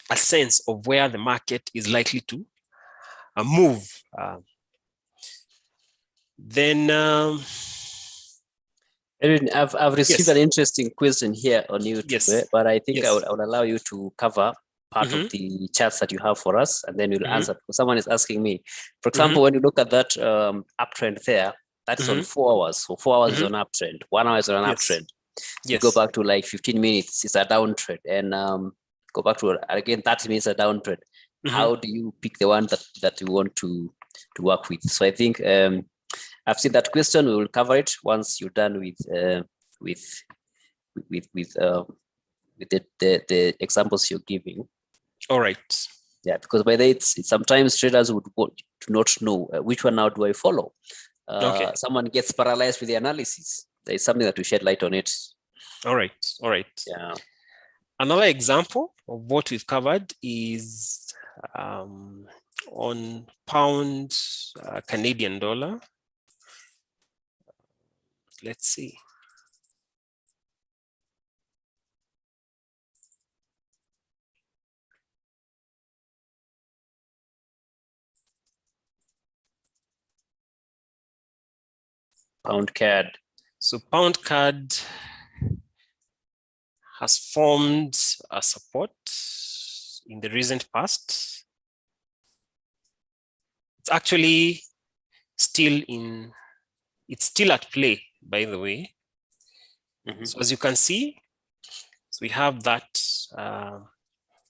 a sense of where the market is likely to move. Edwin, I've received an interesting question here on YouTube, but I think I would allow you to cover part of the charts that you have for us, and then we'll answer. Someone is asking me, for example, when you look at that uptrend there, that's on 4 hours. So 4 hours is on uptrend, 1 hour is on an uptrend. So you go back to like 15 minutes, it's a downtrend, and go back to again 30 minutes a downtrend. How do you pick the one that you want to work with? So I think I've seen that question. We will cover it once you're done with the examples you're giving. All right. Yeah, because by that, it's sometimes traders would want to not know which one now do I follow. Someone gets paralyzed with the analysis. There is something that we shed light on it. All right. Yeah. Another example of what we've covered is on pound Canadian dollar. Let's see. Pound CAD. So pound CAD has formed a support in the recent past. It's actually still at play, by the way. So as you can see, so we have that,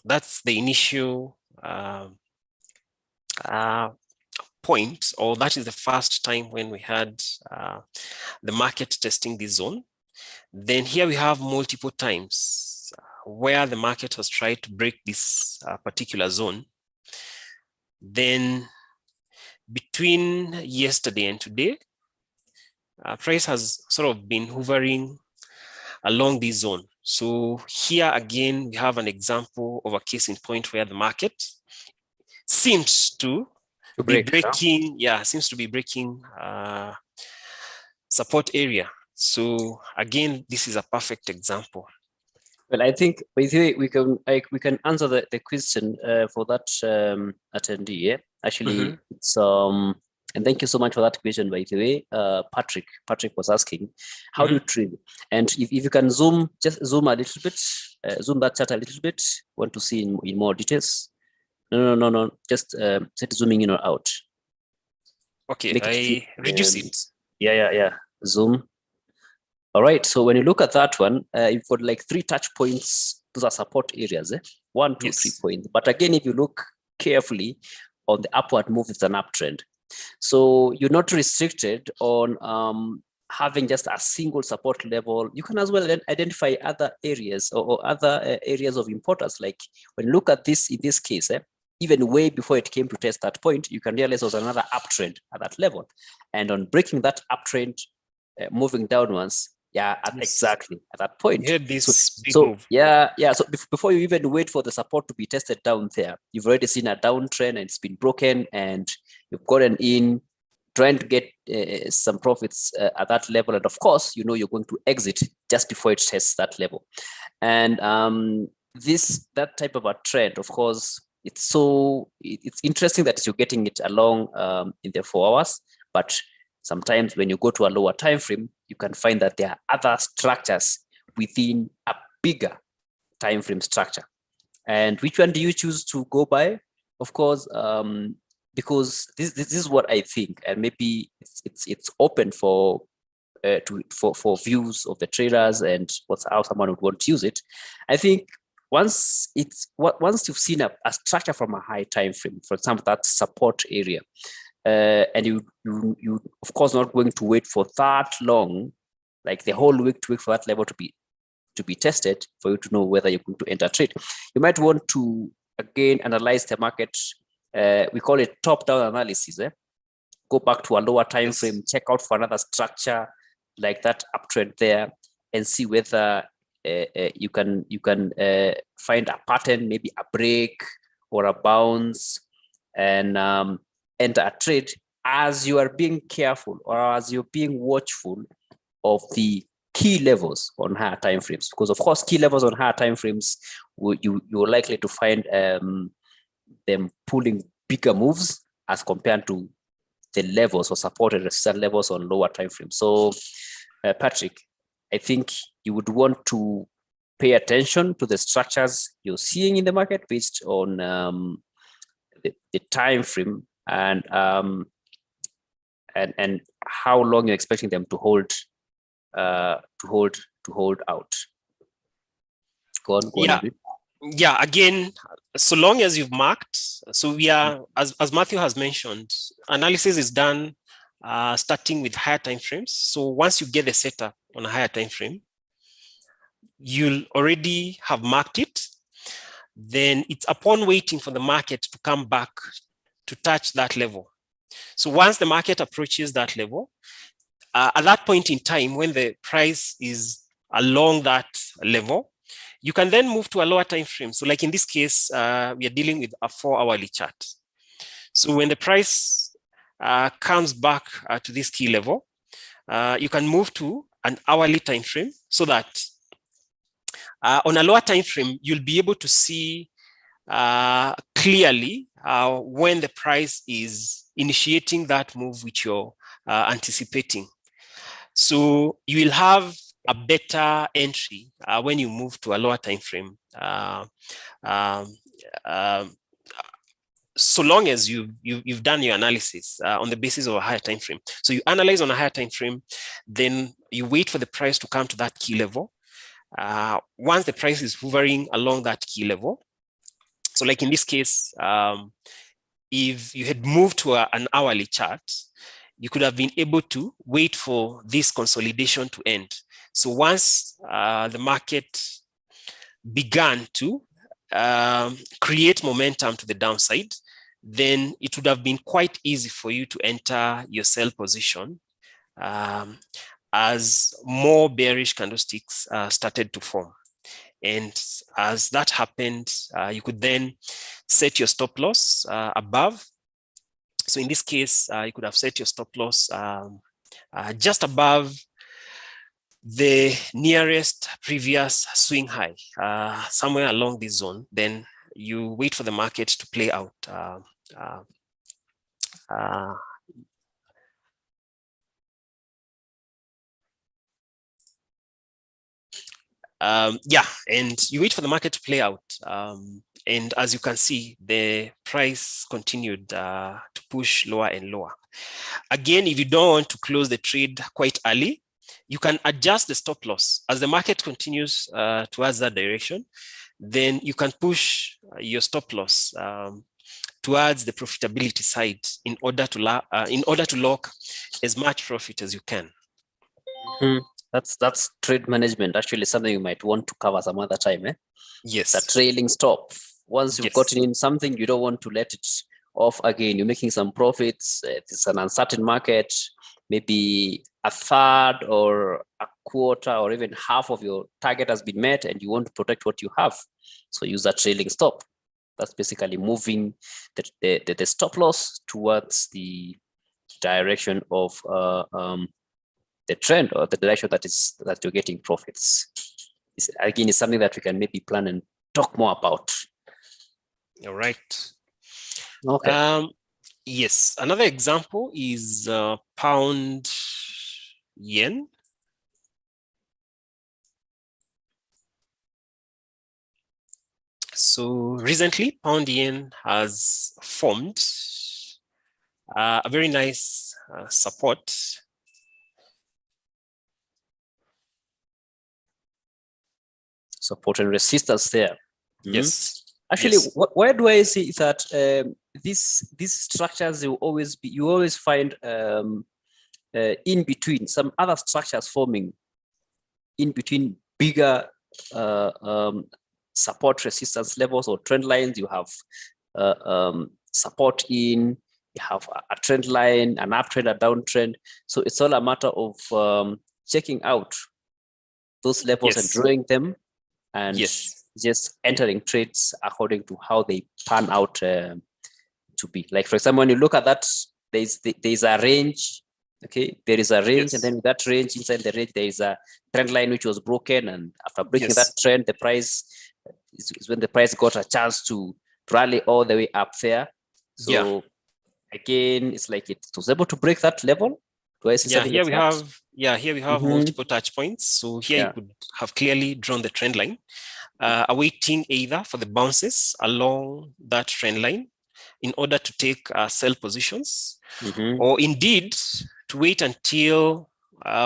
that's the initial point, or that is the first time when we had the market testing this zone. Then here we have multiple times where the market has tried to break this particular zone. Then between yesterday and today, price has sort of been hovering along this zone. So here again, we have an example of a case in point where the market seems to be breaking, seems to be breaking support area. So again, this is a perfect example. Well, I think we can answer the question for that attendee. Yeah? Actually, it's and thank you so much for that question, by the way. Patrick was asking, how do you trade? And if you can just zoom a little bit, zoom that chart a little bit. Want to see in more details? No. Just set zooming in or out. Okay, I reduce it. Yeah. Zoom. All right. So when you look at that one, you've got like 3 touch points. Those are support areas. 1, 2, 3 points. But again, if you look carefully on the upward move, it's an uptrend. So you're not restricted on having just a single support level. You can as well identify other areas or other areas of importance. Like when you look at this, in this case, even way before it came to test that point, you can realize there was another uptrend at that level. And on breaking that uptrend, moving downwards, exactly at that point. You had this big move. So before you even wait for the support to be tested down there, you've already seen a downtrend and it's been broken, and you've gotten in, trying to get some profits at that level. And of course, you know you're going to exit just before it tests that level. And that type of a trend, of course, it's interesting that you're getting it along in the 4 hours, but sometimes when you go to a lower time frame, you can find that there are other structures within a bigger time frame structure. And which one do you choose to go by? Of course, because this is what I think, and maybe it's open for views of the traders and how someone would want to use it. I think once you've seen a structure from a high time frame, for example, that support area, and you of course not going to wait for that long, like the whole week, to wait for that level to be tested for you to know whether you're going to enter trade. You might want to again analyze the market. We call it top-down analysis. Go back to a lower time frame, check out for another structure like that uptrend there, and see whether you can find a pattern, maybe a break or a bounce, and enter a trade as you are being careful or as you're being watchful of the key levels on higher time frames. Because of course, key levels on higher time frames, you're likely to find them pulling bigger moves as compared to the levels or supported resistance levels on lower time frames. So, Patrick, I think you would want to pay attention to the structures you're seeing in the market based on the time frame and how long you're expecting them to hold out. Go on. Yeah, again, so long as you've marked, so we are, as Mathew has mentioned, analysis is done starting with higher time frames. So once you get the setup on a higher time frame, you'll already have marked it. Then it's upon waiting for the market to come back to touch that level. So once the market approaches that level, at that point in time, when the price is along that level, you can then move to a lower time frame. So like in this case, we are dealing with a 4-hourly chart. So when the price comes back to this key level, you can move to an hourly time frame, so that on a lower time frame, you'll be able to see clearly when the price is initiating that move which you're anticipating. So you will have a better entry when you move to a lower time frame. So long as you've done your analysis on the basis of a higher time frame. So you analyze on a higher time frame, then you wait for the price to come to that key level. Once the price is hovering along that key level, so like in this case, if you had moved to an hourly chart, you could have been able to wait for this consolidation to end. So once the market began to create momentum to the downside, then it would have been quite easy for you to enter your sell position as more bearish candlesticks started to form. And as that happened, you could then set your stop loss above. So in this case, you could have set your stop loss just above the nearest previous swing high, somewhere along this zone. Then you wait for the market to play out. Yeah, and you wait for the market to play out. And as you can see, the price continued to push lower and lower. Again, if you don't want to close the trade quite early, you can adjust the stop loss. As the market continues towards that direction, then you can push your stop loss towards the profitability side in order to lock as much profit as you can. That's trade management. Actually, something you might want to cover some other time. Yes. The trailing stop. Once you've gotten in something, you don't want to let it off again. You're making some profits. It's an uncertain market. Maybe a third or a quarter or even half of your target has been met, and you want to protect what you have. So use that trailing stop. That's basically moving the stop loss towards the direction of the trend or the direction that you're getting profits. Again, it's something that we can maybe plan and talk more about. All right. Okay. Yes, another example is pound yen. So recently, pound yen has formed a very nice support. Support and resistance there. Yes. Actually, yes. Where do I see that these structures you always find in between some other structures forming in between bigger support resistance levels or trend lines? You have support you have a trend line, an uptrend, a downtrend. So it's all a matter of checking out those levels and drawing them, and just entering trades according to how they pan out to be. Like, for example, when you look at that, there's a range. Okay, there is a range, and then with that range, inside the range, there is a trend line which was broken, and after breaking that trend, the price is when the price got a chance to rally all the way up there. So again, it's like it was able to break that level. Do I see something? Here we have multiple touch points. So here you could have clearly drawn the trend line, awaiting either for the bounces along that trend line in order to take sell positions, or indeed to wait until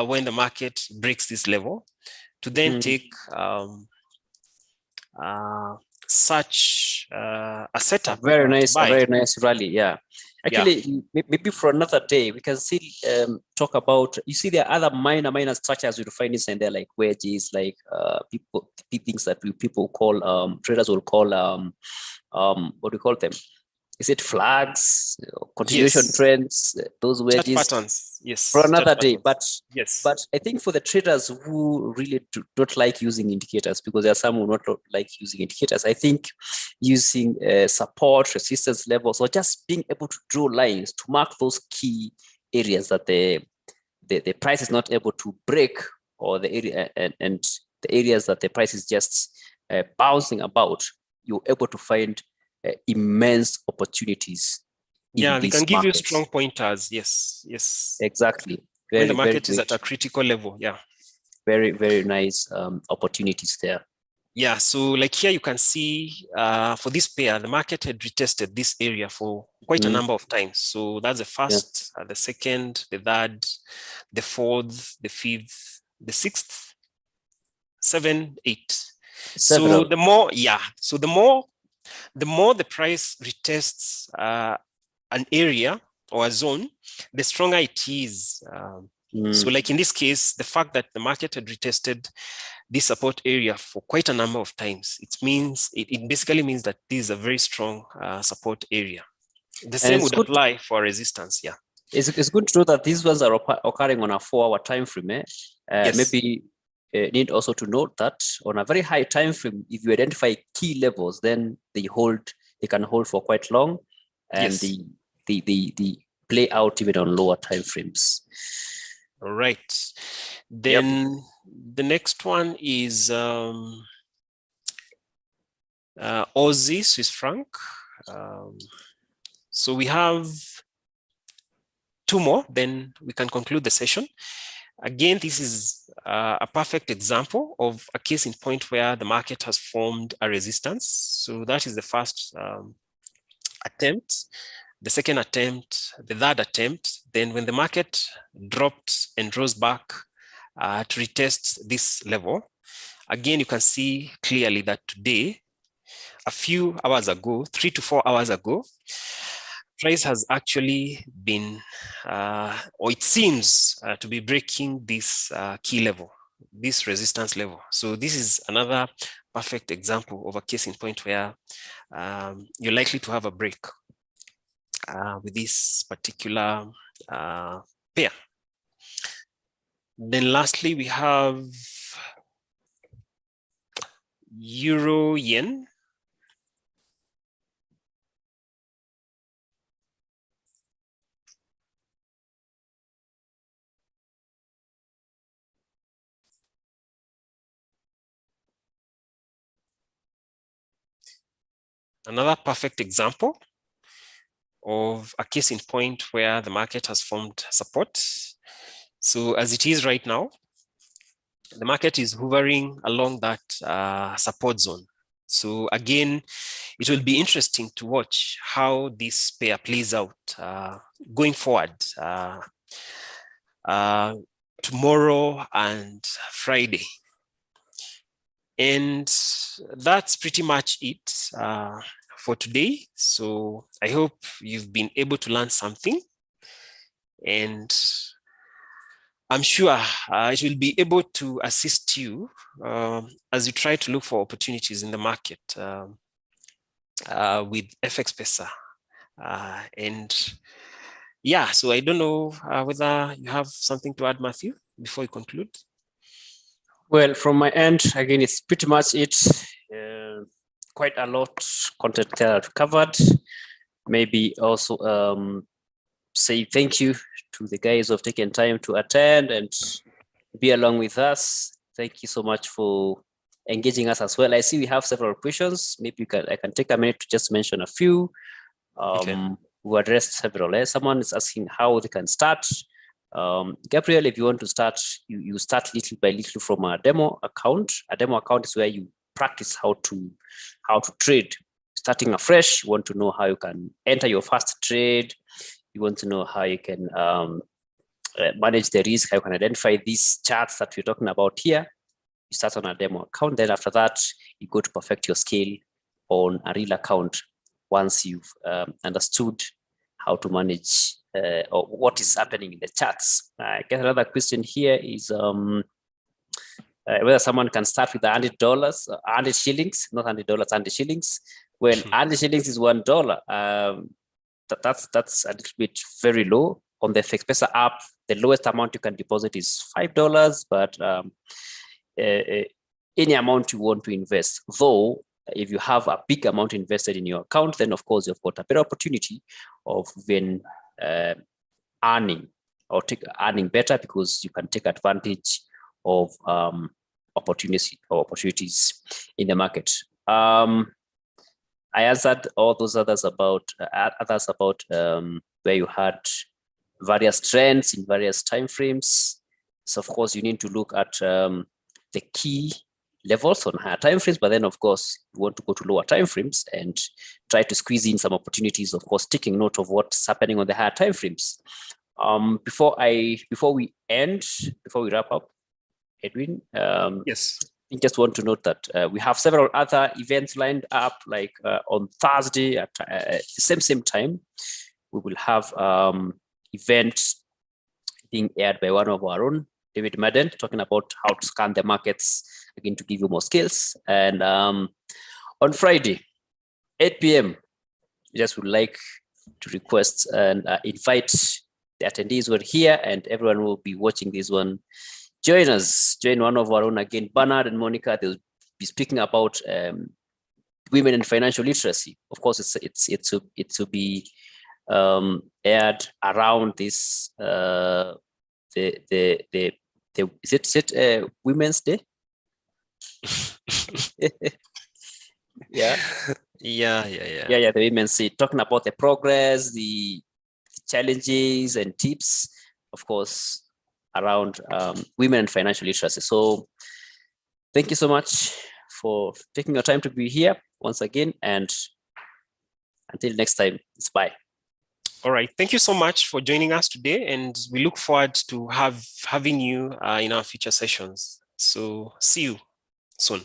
when the market breaks this level to then take such a setup. A very nice rally. Actually, maybe for another day we can still talk about. You see, there are other minor structures you'll find inside there, like wedges, like things that people call traders will call what do you call them? Is it flags, continuation trends, those wedges? Chart patterns, for another day. But I think for the traders who really don't like using indicators, because there are some who not like using indicators, I think using support, resistance levels, or just being able to draw lines to mark those key areas that the price is not able to break, or the area and the areas that the price is just bouncing about, you're able to find immense opportunities. They can give you strong pointers. Yes. Exactly. when the very market is great. at a critical level. Yeah. Very nice opportunities there. Yeah, so like here you can see for this pair, the market had retested this area for quite a number of times. So that's the first, the second, the third, the fourth, the fifth, the sixth, 7, 8. Several. So the more, yeah, so the more the price retests an area or a zone, the stronger it is. So like in this case, the fact that the market had retested this support area for quite a number of times, it basically means that this is a very strong support area. The same would apply for resistance. Yeah, it's good to know that these ones are occurring on a 4-hour time frame. Yes. Maybe need also to note that on a very high time frame, if you identify key levels, then they can hold for quite long, and Yes. the play out even on lower time frames. All right. Then the next one is Aussie Swiss franc. So we have 2 more, then we can conclude the session. Again, this is a perfect example of a case in point where the market has formed a resistance. So that is the first attempt, the second attempt, the third attempt. Then when the market dropped and rose back to retest this level, again, you can see clearly that today, a few hours ago, 3 to 4 hours ago, price has actually been, or it seems to be breaking this key level, this resistance level. So this is another perfect example of a case in point where you're likely to have a break with this particular pair. Then lastly, we have Euro Yen. Another perfect example of a case in point where the market has formed support. So as it is right now, the market is hovering along that support zone. So again, it will be interesting to watch how this pair plays out going forward tomorrow and Friday. And that's pretty much it for today. So I hope you've been able to learn something, and I'm sure it will be able to assist you as you try to look for opportunities in the market with FX Pesa. And yeah, so I don't know whether you have something to add, Mathew, before we conclude. Well, from my end, again, it's pretty much it. Quite a lot content there covered. Maybe also say thank you to the guys who have taken time to attend and be along with us. Thank you so much for engaging us as well. I see we have several questions. Maybe I can take a minute to just mention a few. We addressed several. Someone is asking how they can start. Gabriel, if you want to start, you start little by little from a demo account. A demo account is where you practice how to trade. Starting afresh, you want to know how you can enter your first trade. You want to know how you can manage the risk, how you can identify these charts that we're talking about here. You start on a demo account. Then after that, you go to perfect your skill on a real account once you've understood how to manage or what is happening in the charts. I guess another question here is whether someone can start with $100, 100 shillings, not $100, 100 shillings. Well, 100 shillings is $1. That's a little bit very low. On the FX Pesa app, the lowest amount you can deposit is $5, but any amount you want to invest. Though, if you have a big amount invested in your account, then of course you've got a better opportunity of then earning better, because you can take advantage of opportunities in the market. I answered all those others about where you had various trends in various timeframes. So of course, you need to look at the key levels on higher timeframes, but then of course, you want to go to lower timeframes and try to squeeze in some opportunities, of course, taking note of what's happening on the higher timeframes. Before we wrap up, Edwin, Yes. I just want to note that we have several other events lined up, like on Thursday at the same time. We will have events being aired by one of our own, David Madden, talking about how to scan the markets, again, to give you more skills. And on Friday, 8 p.m., we just would like to request and invite the attendees who are here, and everyone will be watching this one. Join us, join one of our own, again, Bernard and Monica. They'll be speaking about women and financial literacy. Of course, it will be aired around this is it Women's Day? Yeah, the Women's Day, talking about the progress, the challenges and tips, of course, around women and financial literacy. So thank you so much for taking your time to be here once again, and until next time, it's bye. All right. Thank you so much for joining us today, and we look forward to having you in our future sessions. So see you soon.